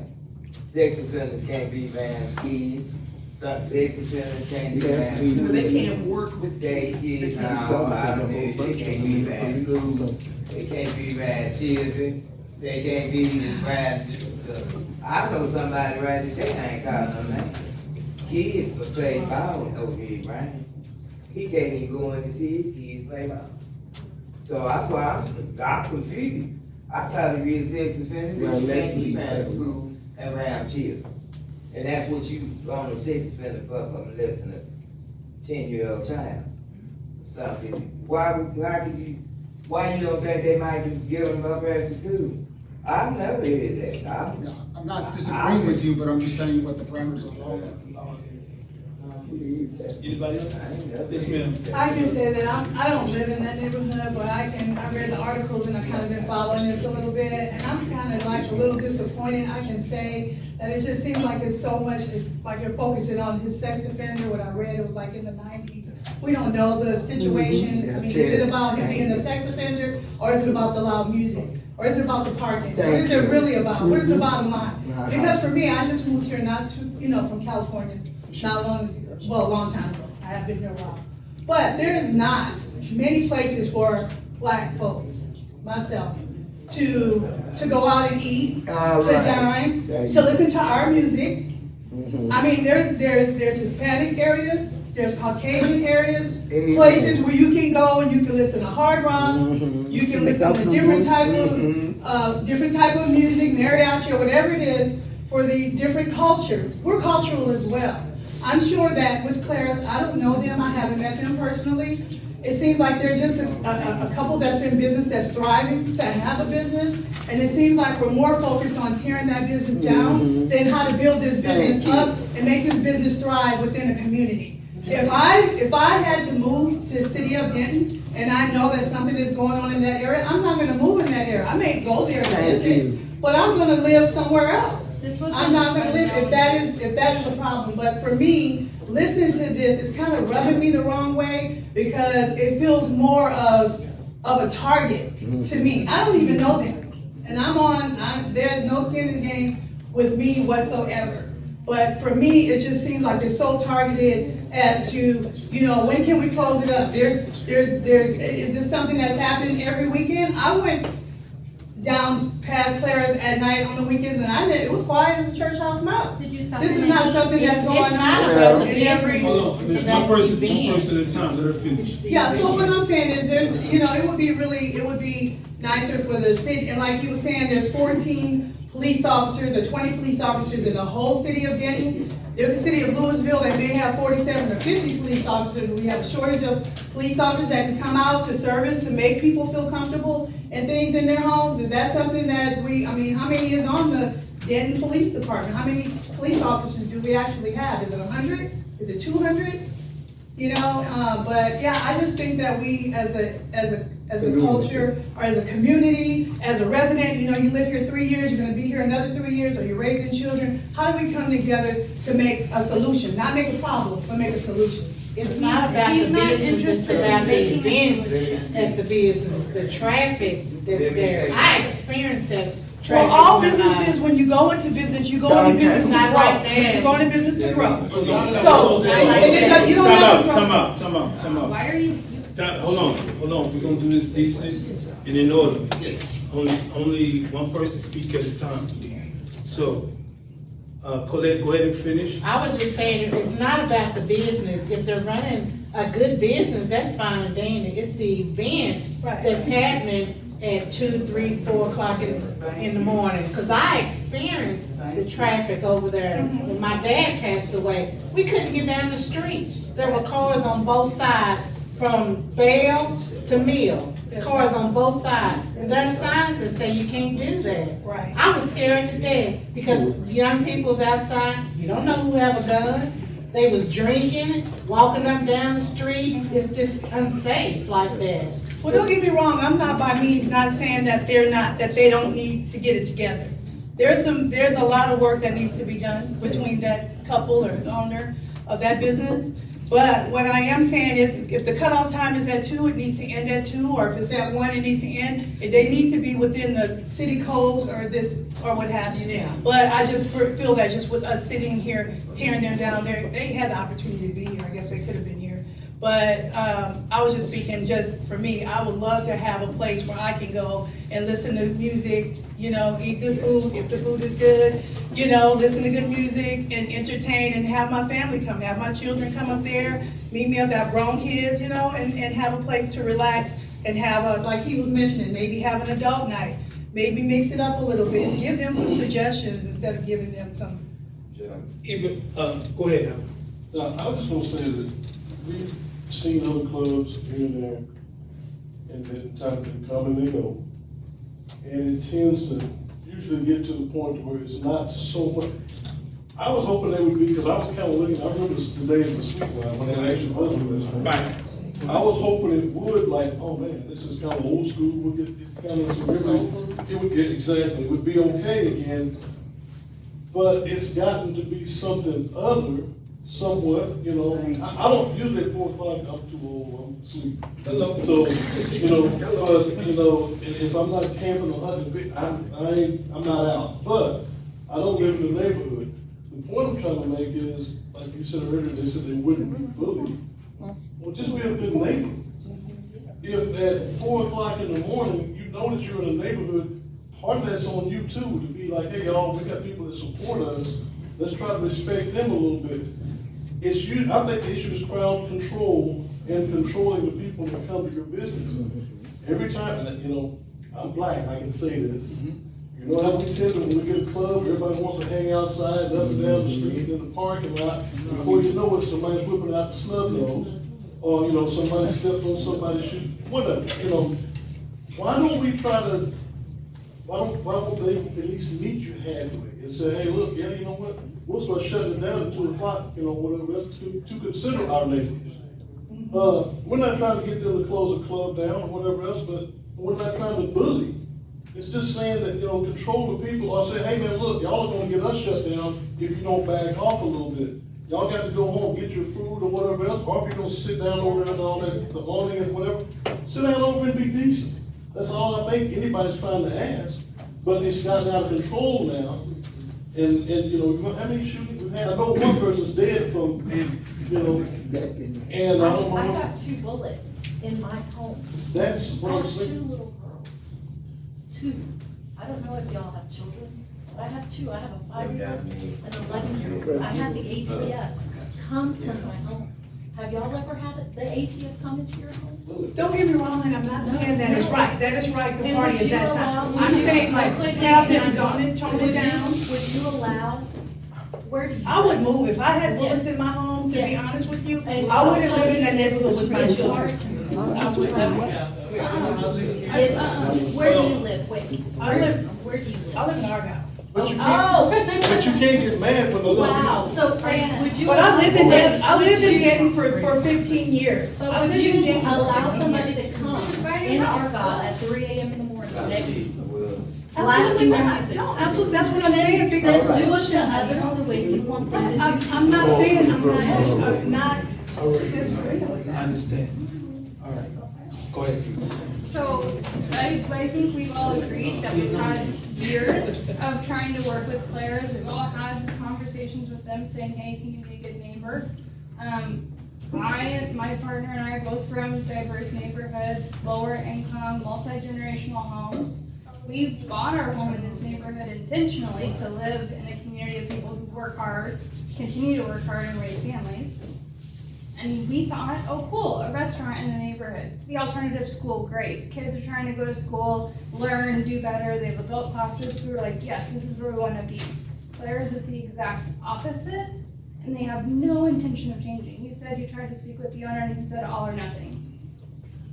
sex offenders can't be banned, kids, some sex offenders can't be banned. Well, they can't work with Gay kids, no, I don't know, they can't be banned school, they can't be banned children, they can't be banned. I know somebody right there, I ain't calling no name. Kids for play ball over here, right? He can't even go in to see his kids play ball. So that's why I'm confused. I thought he was a sex offender, but you can't be banned school and around children. And that's what you on a sex offender for from less than a 10-year-old child. Something. Why you don't think they might just give them up after school? I've never heard that. I'm not disagreeing with you, but I'm just saying what the parameters of the law are. Anybody else? Yes, ma'am. I can say that I don't live in that neighborhood, but I read the articles and I kind of been following this a little bit, and I'm kind of like a little disappointed. I can say that it just seems like it's so much, it's like you're focusing on his sex offender. What I read, it was like in the 90s. We don't know the situation. I mean, is it about him being a sex offender, or is it about the loud music? Or is it about the parking? What is it really about? What is the bottom line? Because for me, I just moved here not too, from California, not a long time ago. I have been here a while. But there is not many places for black folks, myself, to go out and eat, to dine, to listen to our music. I mean, there's Hispanic areas, there's Caucasian areas, places where you can go and you can listen to hard rock, you can listen to different type of music, mariachi, or whatever it is, for the different cultures. We're cultural as well. I'm sure that with Claris, I don't know them, I haven't met them personally. It seems like they're just a couple that's in business, that's thriving, that have a business, and it seems like we're more focused on tearing that business down than how to build this business up and make this business thrive within a community. If I had to move to the city of Denton, and I know that something is going on in that area, I'm not gonna move in that area. I may go there and visit, but I'm gonna live somewhere else. I'm not gonna live, if that is a problem. But for me, listening to this is kind of rubbing me the wrong way, because it feels more of a target to me. I don't even know them. And there's no skin in the game with me whatsoever. But for me, it just seems like it's so targeted as to, when can we close it up? Is this something that's happening every weekend? I went down past Clara's at night on the weekends, and it was quiet as a church house mouse. Did you stop? This is not something that's going on in every. Hold on, Ms. one person at a time, let her finish. Yeah, so what I'm saying is it would be nicer for the city, and like you were saying, there's 14 police officers or 20 police officers in the whole city of Denton. There's a city of Louisville that may have 47 or 50 police officers. We have a shortage of police officers that can come out to service, to make people feel comfortable and things in their homes. Is that something that how many is on the Denton Police Department? How many police officers do we actually have? Is it 100? Is it 200? But yeah, I just think that we as a culture, or as a community, as a resident, you live here 3 years, you're gonna be here another 3 years, or you're raising children. How do we come together to make a solution? Not make a problem, but make a solution. It's not about the business, it's about the events at the business, the traffic that's there. I experienced that. Well, all businesses, when you go into business, you go into business to grow. You go into business to grow. So, you don't have to grow. Time out. Why are you? Hold on. We're gonna do this decent and in order. Only one person speak at a time, please. So, Colette, go ahead and finish. I was just saying, it's not about the business. If they're running a good business, that's fine and dandy. It's the events that's happening at 2, 3, 4 o'clock in the morning. Because I experienced the traffic over there. When my dad passed away, we couldn't get down the street. There were cars on both sides, from Bell to Mill. Cars on both sides. And there are signs that say you can't do that. Right. I was scared to death because young people's outside, you don't know who have a gun. They was drinking, walking up and down the street. It's just unsafe like that. Well, don't get me wrong, I'm not by means not saying that they don't need to get it together. There's a lot of work that needs to be done between that couple or the owner of that business. But what I am saying is, if the cutoff time is at 2, it needs to end at 2, or if it's at 1, it needs to end. They need to be within the city codes or what have you. Yeah. But I just feel that just with us sitting here, tearing them down there, they had the opportunity to be here. I guess they could have been here. But I was just speaking, just for me, I would love to have a place where I can go and listen to music, eat good food, if the food is good, listen to good music and entertain, and have my family come, have my children come up there, meet me up, have grown kids, and have a place to relax and have like he was mentioning, maybe have an adult night, maybe mix it up a little bit, give them some suggestions instead of giving them some. Go ahead, Alan. Now, I just want to say that we've seen other clubs here and there, and then time they come and they go. And it tends to usually get to the point where it's not so much, I was hoping they would be, because I was kind of looking, I remember the days of the sweet wine when they actually was doing this. Right. I was hoping it would, like, oh man, this is kind of old school, we'll get, it's kind of, it would get, exactly, it would be okay again. But it's gotten to be something other, somewhat, you know. I don't usually at 4 o'clock, I'm too old, I'm asleep. So, you know, but, you know, if I'm not camping or hunting, I'm not out. But I don't live in the neighborhood. The point I'm trying to make is, like you said earlier, they said they wouldn't be bullied. Well, just be a good neighbor. If at 4 o'clock in the morning, you notice you're in a neighborhood, part of that's on you too, to be like, hey, y'all, we got people that support us. Let's try to respect them a little bit. It's you. I think the issue is crowd control and controlling the people that come to your business. Every time, and you know, I'm black, I can say this. You know how we said that when we get a club, everybody wants to hang outside, up and down the street, in the parking lot. Before you know it, somebody's whipping out the snub nose. Or, you know, somebody stepped on somebody's shoe, whatever, you know. Why don't we try to, why don't they at least meet you halfway and say, hey, look, yeah, you know what? We'll start shutting it down at 2 o'clock, you know, whatever else, to consider our neighbors. We're not trying to get them to close a club down or whatever else, but we're not trying to bully. It's just saying that, you know, control the people or say, hey man, look, y'all are gonna get us shut down if you don't back off a little bit. Y'all got to go home, get your food or whatever else, or if you're gonna sit down over there and all that, the awning and whatever, sit down over and be decent. That's all I think anybody's trying to ask. But it's gotten out of control now. And you know, how many shootings we've had? I know one person's dead from, you know, and I don't know. I got 2 bullets in my home. That's what I I'm have 2 saying. little girls. 2. I don't know if y'all have children, but I have 2. I have a 5-year-old and an 11-year-old. I had the ATF come to my home. Have y'all ever had the ATF come into your home? Don't get me wrong, and I'm not saying that is right, that is right to And party would at you that allow- time. would I'm you- saying like, have them zone it, tone it down. Would you allow, where do you? I would move, if I had bullets in my home, to be Yes. honest with you, And I wouldn't live in that neighborhood with my It's children. hard to me. I would. It's, where do you live? Wait. I live- Where do you live? I live in Argyle. But you Oh. but you can't get mad for the little Wow, people. so would you? But I lived in Denton, I lived in Denton for 15 years. So I would lived in you Denton for allow 15 somebody years. to come in Argyle at 3 a.m. in the morning next? Absolutely blasting their not. music? No, absolutely, that's what I'm saying, because. Then do unto others the way you want them to do. I'm not saying, I'm not disagreeing with I that. understand. All right, go ahead. So, I think we've all agreed that we've had years of trying to work with Claire's. We've all had conversations with them saying, hey, can you be a good neighbor? I, as my partner and I are both from diverse neighborhoods, lower income, multi-generational homes. We bought our home in this neighborhood intentionally to live in a community of people who work hard, continue to work hard and raise families. And we thought, oh cool, a restaurant in the neighborhood. The alternative school, great. Kids are trying to go to school, learn, do better. They have adult classes. We were like, yes, this is where we want to be. Claire's is the exact opposite, and they have no intention of changing. You said you tried to speak with the owner, and he said all or nothing.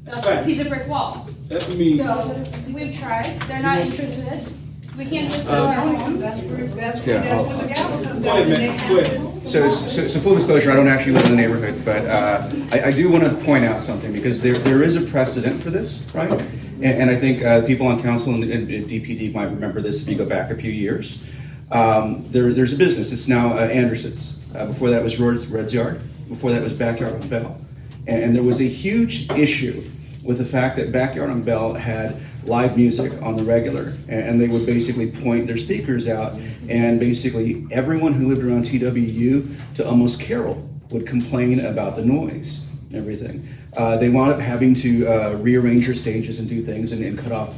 Facts. He's a brick wall. That's what I mean. So we've tried. They're not interested. We can't just sell our home. That's what the gavel comes Go out. ahead, man, go ahead. So full disclosure, I don't actually live in the neighborhood, but I do want to point out something, because there is a precedent for this, right? And I think people on council and DPD might remember this if you go back a few years. There's a business, it's now Anderson's. Before that was Red's Yard, before that was Backyard on Bell. And there was a huge issue with the fact that Backyard on Bell had live music on the regular, and they would basically point their speakers out, and basically everyone who lived around TWU to almost Carroll would complain about the noise and everything. They wound up having to rearrange their stages and do things and cut off,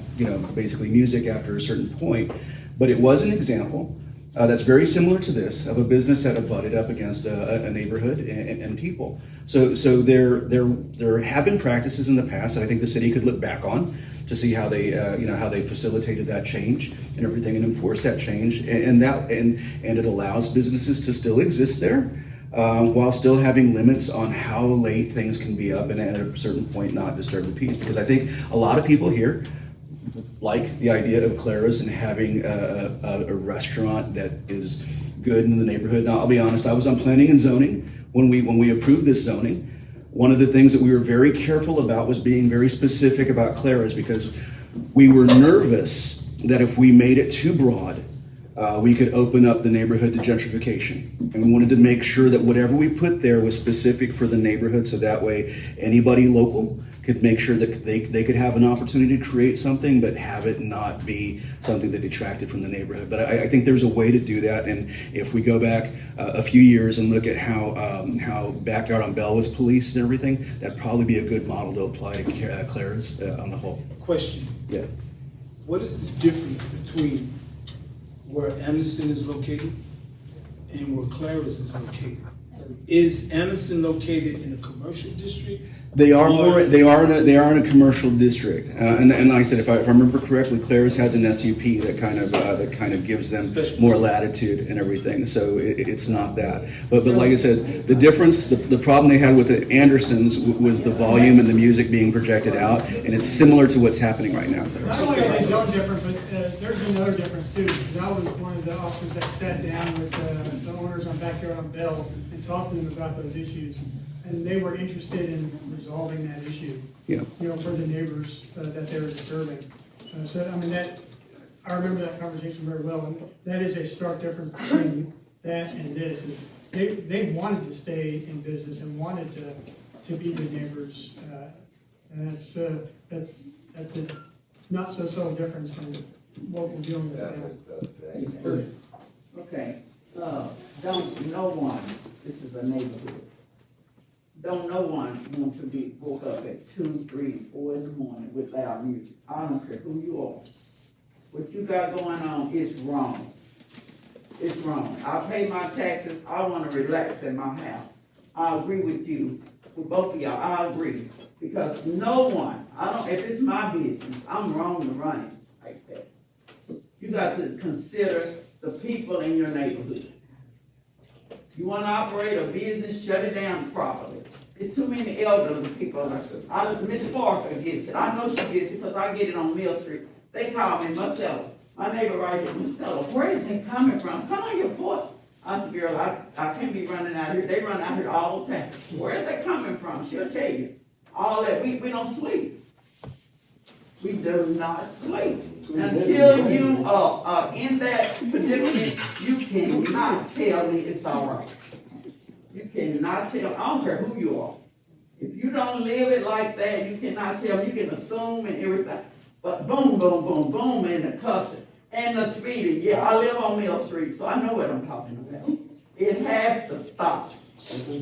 basically music after a certain point. But it was an example that's very similar to this, of a business that abutted up against a neighborhood and people. So there have been practices in the past that I think the city could look back on to see how they how they facilitated that change and everything, and enforce that change, and it allows businesses to still exist there while still having limits on how late things can be up, and at a certain point not disturb the peace. Because I think a lot of people here like the idea of Clara's and having a restaurant that is good in the neighborhood. Now, I'll be honest, I was on planning and zoning when we approved this zoning. One of the things that we were very careful about was being very specific about Clara's, because we were nervous that if we made it too broad, we could open up the neighborhood to gentrification. And we wanted to make sure that whatever we put there was specific for the neighborhood, so that way anybody local could make sure that they could have an opportunity to create something, but have it not be something that detracted from the neighborhood. But I think there's a way to do that, and if we go back a few years and look at how Backyard on Bell was policed and everything, that'd probably be a good model to apply to Clarence on the whole. Question. Yeah. What is the difference between where Anderson is located and where Claris is located? Is Anderson located in a commercial district? They are in a commercial district, and like I said, if I remember correctly, Claris has an SUP that kind of gives them more latitude and everything. So it's not that. But like I said, the difference, the problem they had with the Andersons was the volume and the music being projected out, and it's similar to what's happening right now. Not only are they so different, but there's another difference too, because I was one of the officers that sat down with the owners on Backyard on Bell and talked to them about those issues. And they were interested in resolving that issue, Yeah. For the neighbors that they were disturbing. So, I mean, I remember that conversation very well, and that is a stark difference between that and this. Is they wanted to stay in business and wanted to be good neighbors, and that's a not so subtle difference in what we're dealing with now. Okay, don't no one, this is a neighborhood. Don't no one want to be woke up at 2, 3, 4 in the morning with loud music. I don't care who you are. What you got going on is wrong. It's wrong. I pay my taxes. I want to relax in my house. I agree with you, with both of y'all. I agree. Because no one, if it's my business, I'm wrong to run it like that. You got to consider the people in your neighborhood. You want to operate a business, shut it down properly. It's too many elderly people. Miss Parker gets it. I know she gets it because I get it on Mill Street. They call me Marcella. My neighbor right here, Marcella. Where is it coming from? Come on your porch. I said, girl, I can't be running out here. They run out here all the time. Where is that coming from? She'll tell you. All that. We don't sleep. We do not sleep. Until you are in that predicament, you cannot tell me it's all right. You cannot tell, I don't care who you are. If you don't live it like that, you cannot tell me. You can assume and everything. But boom, boom, boom, boom, and the cussing and the speeding. Yeah, I live on Mill Street, so I know what I'm talking about. It has to stop.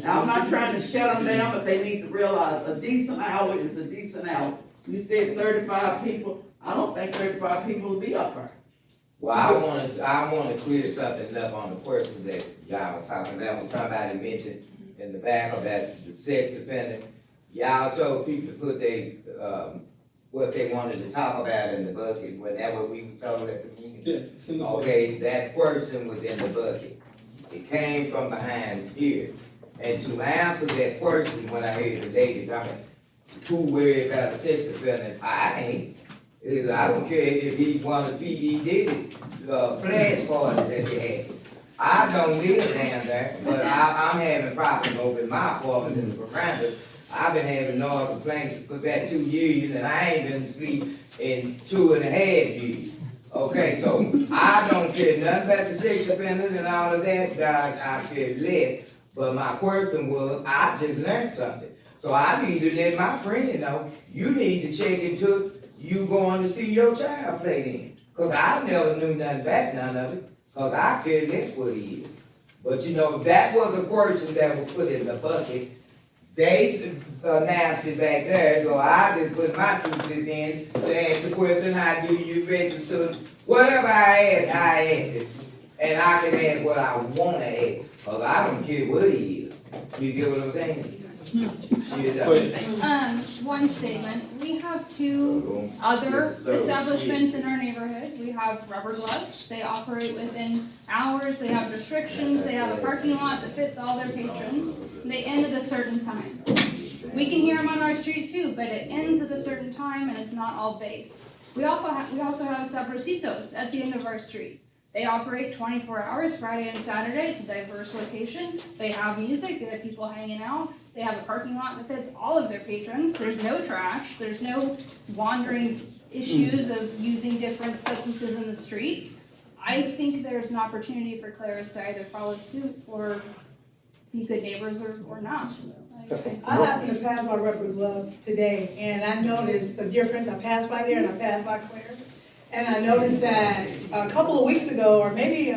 Now, I'm not trying to shut them down, but they need to realize a decent hour is a decent hour. You said 35 people. I don't think 35 people will be up there. Well, I want to clear something up on the question that y'all was talking about when somebody mentioned in the back of that sex offender. Y'all told people to put what they wanted to talk about in the bucket. Was that what we were told at the beginning? Yeah. Okay, that person was in the bucket. It came from behind here. And to answer that question, when I heard the lady talking, who worried about a sex offender, I ain't. I don't care if he won a PD did it, flash party that they had. I don't live down there, but I'm having problems over in my apartment in the veranda. I've been having noise complaints for about 2 years, and I ain't been asleep in 2.5 years. Okay, so I don't care nothing about the sex offenders and all of that. I care less. But my question was, I just learned something. So I need to let my friend know, you need to check into you going to see your child play then. Because I never knew nothing about none of it. Because I care less what he is. But that was a person that was put in the bucket. They announced it back there, so I just put my 2 cents in to ask the question, how do you register? Whatever I ask it. And I can ask what I want to ask. Because I don't care what he is. You get what I'm saying? One statement. We have 2 other establishments in our neighborhood. We have Rubber Gloves. They operate within hours. They have restrictions. They have a parking lot that fits all their patrons. They end at a certain time. We can hear them on our street too, but it ends at a certain time and it's not all base. We also have Sabrositos at the end of our street. They operate 24 hours, Friday and Saturday. It's a diverse location. They have music, they have people hanging out. They have a parking lot that fits all of their patrons. There's no trash. There's no wandering issues of using different substances in the street. I think there's an opportunity for Claris to either follow suit or be good neighbors or not. I happened to pass by Rubber Glove today, and I noticed the difference. I passed by there and I passed by Claire, and I noticed that a couple of weeks ago, or maybe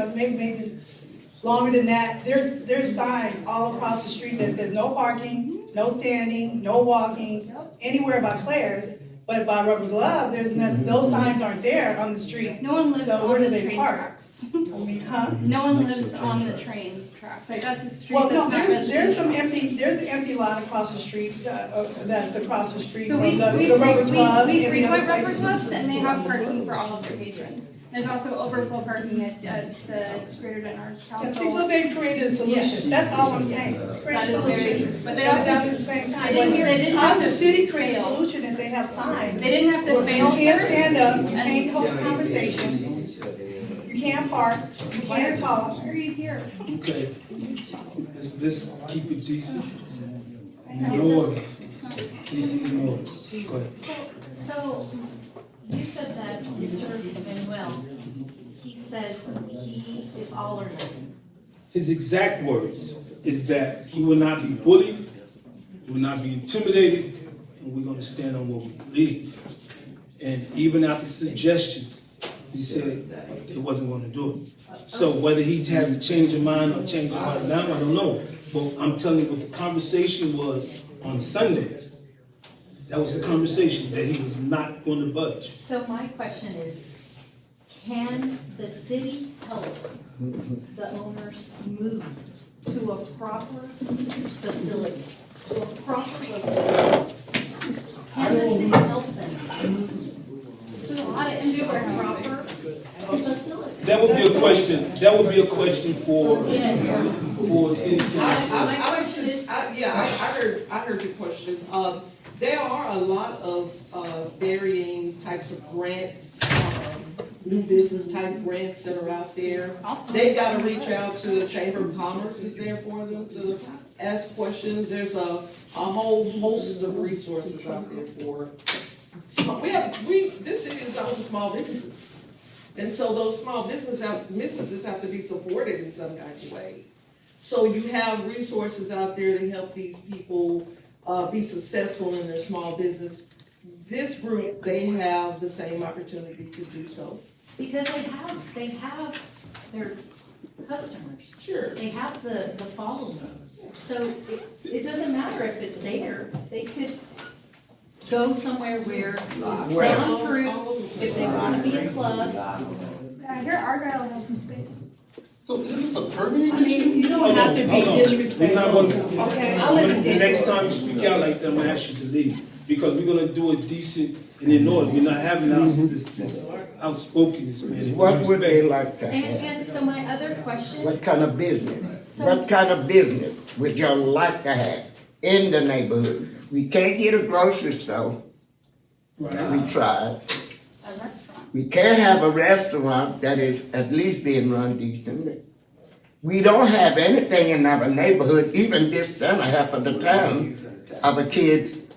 longer than that, there's signs all across the street that says no parking, no standing, no walking, anywhere by Claire's. But by Rubber Glove, there's nothing, those signs aren't there on the street. No one lives So where on do the they train park? tracks. I mean, huh? No one lives on the train tracks. Like, that's a street Well, no, that's not there's residential. there's an empty lot across the street, that's across the street So from we the Rubber Glove. we and the other frequent Rubber places. Gloves, and they have parking for all of their patrons. There's also overflow parking at the Greater Denton Arts Yeah, see, so Council. they've created a solution, that's all I'm saying, create That a is very solution. true. But They they all also- down at the same time, they but didn't- here, they didn't how have does the to city create a fail. solution if they have signs? They didn't have to Where fail You can't first, stand up, you and- can't hold a conversation, you can't park, you can't talk. Why are you here? Okay, let's keep it decent. In order. Decent in order. Go ahead. So, you said that Mr. Manuel, he says he is all or nothing. His exact words is that he will not be bullied, he will not be intimidated, and we're gonna stand on what we believe. And even after suggestions, he said he wasn't gonna do it. So whether he has a change of mind or change of heart now, I don't know. But I'm telling you what the conversation was on Sunday. That was the conversation, that he was not gonna budge. So my question is, can the city help the owners move to a proper facility, to a proper location? Can the city help them move There's a lot of to a indoor proper facility? That would be a question for city council. I heard your question. There are a lot of, varying types of grants, new business type grants that are out there. They've gotta reach out to the Chamber of Commerce is there for them to ask questions. There's a whole host of resources out there for. This city is home to small businesses. And so those small businesses have to be supported in some kind of way. So you have resources out there to help these people be successful in their small business. This group, they have the same opportunity to do so. Because they have their customers. Sure. They have the following. So it doesn't matter if it's there, they could go somewhere where it's soundproof, if they wanna be a club. Here Argyle has some space. So is this a permanent I mean, you don't have to be Hold on. We're not disrespectful. gonna, Okay, I live in the next time you speak out like that, I'm gonna ask you to leave, because we're gonna do it decent and in order. We're not having this outspokenness, man. What would they like to And, have? and so my other question, What kind of business? What kind of business would y'all like to have in the neighborhood? We can't get a grocery store. Right. We tried. A restaurant. We can't have a restaurant that is at least being run decently. We don't have anything in our neighborhood, even this summer, half of the time, our kids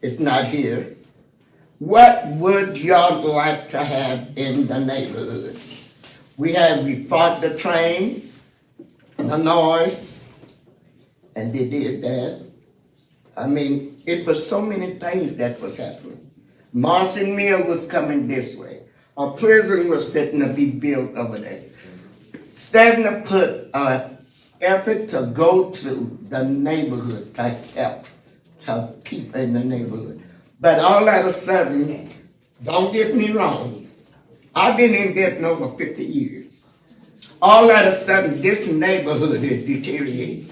is not here. What would y'all like to have in the neighborhood? We fought the train, the noise, and they did that. I mean, it was so many things that was happening. Marcy Mill was coming this way. A prison was fitting to be built over there. Starting to put effort to go to the neighborhood to help people in the neighborhood. But all of a sudden, don't get me wrong, I've been in Denton over 50 years. All of a sudden, this neighborhood is deteriorating.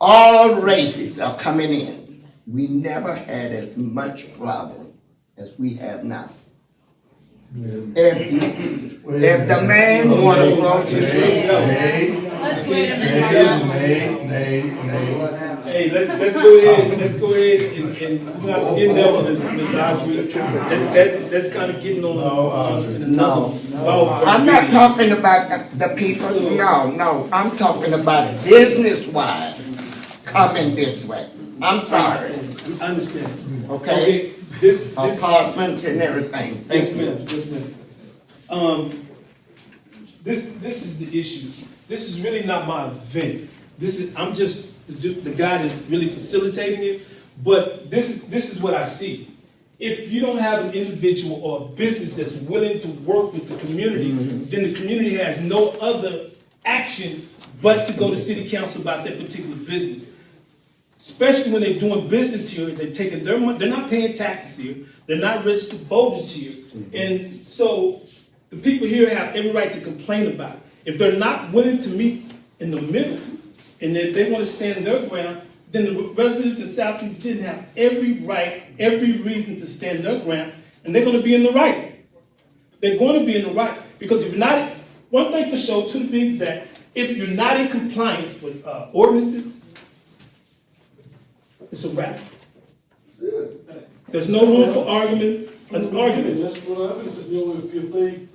All races are coming in. We never had as much problem as we have now. If the man want to grocery store, Let's wait a minute. Nay. Hey, let's go ahead and we're not getting there with this Audrey. That's kind of getting on another. I'm not talking about the people, no, I'm talking about business-wise coming this way. I'm sorry, I understand. okay? This Apartments and everything. Yes, Thank you. ma'am, yes, ma'am. This is the issue. This is really not my event. I'm just the guy that's really facilitating it, but this is what I see. If you don't have an individual or a business that's willing to work with the community, then the community has no other action but to go to city council about that particular business. Especially when they're doing business here, they're taking their money, they're not paying taxes here, they're not registered voters here. And so the people here have every right to complain about it. If they're not willing to meet in the middle, and if they want to stand their ground, then the residents in Southeast didn't have every right, every reason to stand their ground, and they're going to be in the right. They're going to be in the right. Because if you're not, one thing for sure, to be exact, if you're not in compliance with ordinances, it's a wrap. There's no room for argument. That's what happens, if they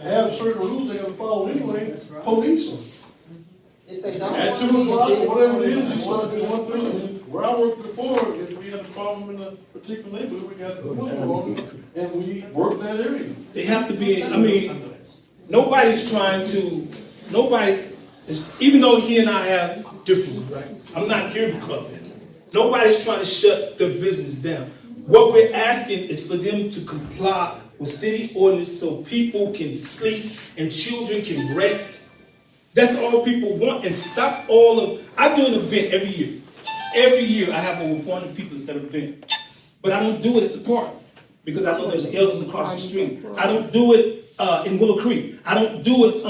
have certain rules they gotta follow anyway, police them. If they don't At want 2 to be o'clock, in whatever it is, business, it's one thing. Where I worked before, if we had a problem in a particular neighborhood, we got the football on it, and we worked that area. They have to be, nobody's trying to, even though he and I have differences, right? I'm not here because of that. Nobody's trying to shut their business down. What we're asking is for them to comply with city ordinance so people can sleep and children can rest. That's all people want, and stop I do an event every year. Every year I have over 400 people at that event. But I don't do it at the park because I know there's elders across the street. I don't do it in Willow Creek. I don't do it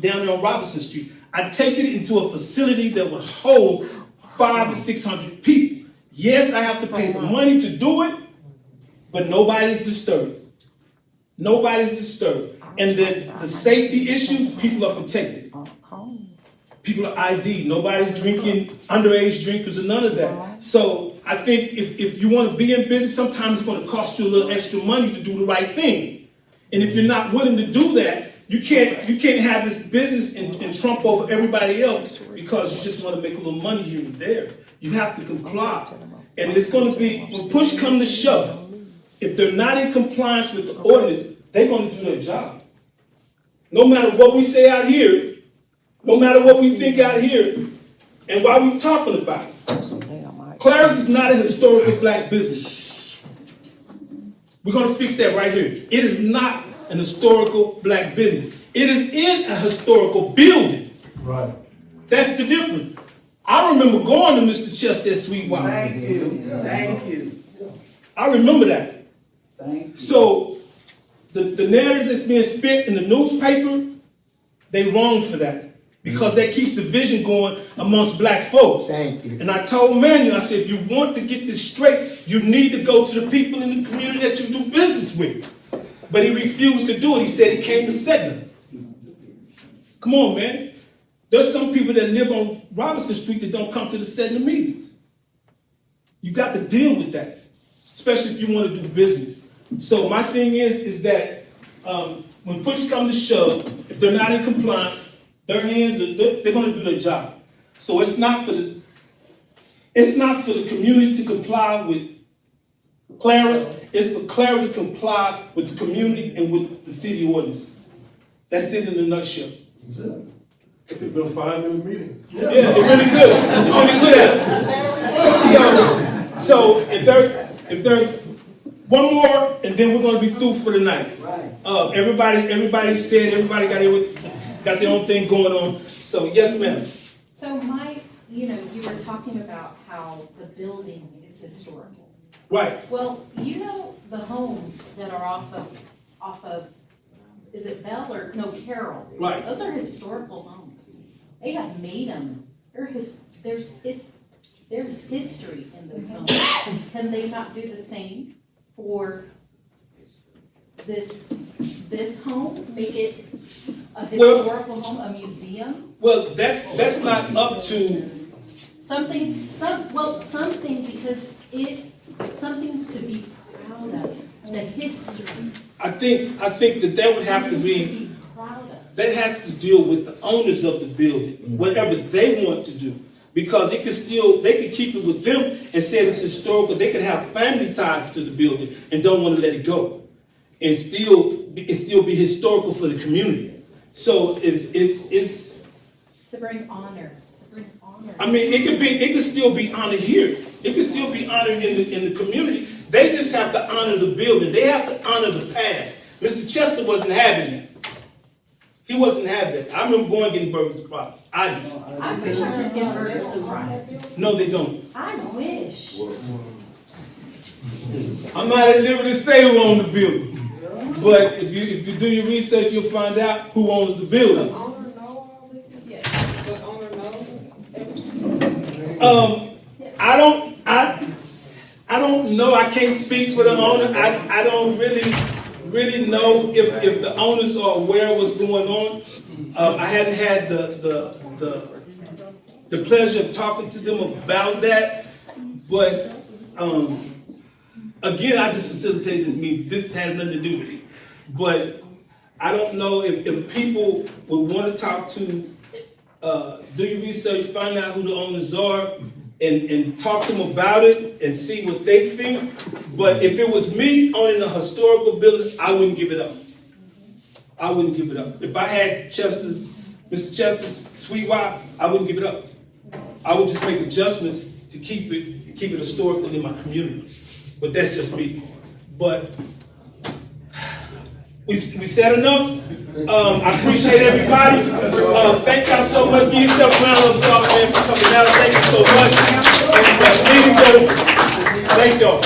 down there on Robinson Street. I take it into a facility that would hold 500 to 600 people. Yes, I have to pay the money to do it, but nobody's disturbed. Nobody's disturbed. And the safety issues, people are protected. People are ID. Nobody's drinking, underage drinkers or none of that. So I think if you want to be in business, sometimes it's going to cost you a little extra money to do the right thing. And if you're not willing to do that, you can't have this business and trump over everybody else because you just want to make a little money here and there. You have to comply. And it's going to be, when push comes to shove, if they're not in compliance with the ordinance, they're going to do their job. No matter what we say out here, no matter what we think out here, and why we're talking about it. Claris is not a historical black business. We're going to fix that right here. It is not an historical black business. It is in a historical building. Right. That's the difference. I remember going to Mr. Chester at Sweetwater. Thank you. I remember that. Thank you. So the narrative that's being spent in the newspaper, they wrong for that. Because that keeps the vision going amongst black folks. Thank you. And I told Manuel, I said, if you want to get this straight, you need to go to the people in the community that you do business with. But he refused to do it. He said he came to Sedna. Come on, man. There's some people that live on Robinson Street that don't come to the Sedna meetings. You got to deal with that, especially if you want to do business. So my thing is that when push comes to shove, if they're not in compliance, their hands, they're going to do their job. So it's not for the community to comply with Clarence. It's for Clarence to comply with the community and with the city ordinances. That's it in a nutshell. It could have been a 5-minute meeting. Yeah, it really could. It really could have. So if there's one more, and then we're going to be through for the night. Everybody said everybody got their own thing going on. So yes, ma'am. So you were talking about how the building is historical. Right. Well, the homes that are off of, is it Bell or, no, Carroll? Right. Those are historical homes. They have made them. There's history in those homes. Can they not do the same for this home? Make it a historical home, a museum? Well, that's not up to Something, because something to be proud of, the history. I think that would have to be, that has to deal with the owners of the building, whatever they want to do. Because they could keep it with them and say it's historical. They could have family ties to the building and don't want to let it go. And still be historical for the community. So it's To bring honor. I mean, it could still be honored here. It could still be honored in the community. They just have to honor the building. They have to honor the past. Mr. Chester wasn't having that. He wasn't having that. I remember going getting burgers and fries. I do. I wish I could get burgers and fries. No, they don't. I wish. I'm not at liberty to say who owns the building. But if you do your research, you'll find out who owns the building. The owner know all this is, yes, the owner knows everything. I don't know. I can't speak for the owner. I don't really know if the owners are aware of what's going on. I hadn't had the pleasure of talking to them about that. But again, I just facilitate this meeting. This has nothing to do with it. But I don't know if people would want to talk to, do your research, find out who the owners are, and talk to them about it and see what they think. But if it was me owning a historical building, I wouldn't give it up. I wouldn't give it up. If I had Mr. Chester's sweet wife, I wouldn't give it up. I would just make adjustments to keep it historical in my community. But that's just me. But we said enough. I appreciate everybody. Thank y'all so much. Give yourself a round of applause, man, for coming out. Thank you so much. And meeting's over. Thank y'all.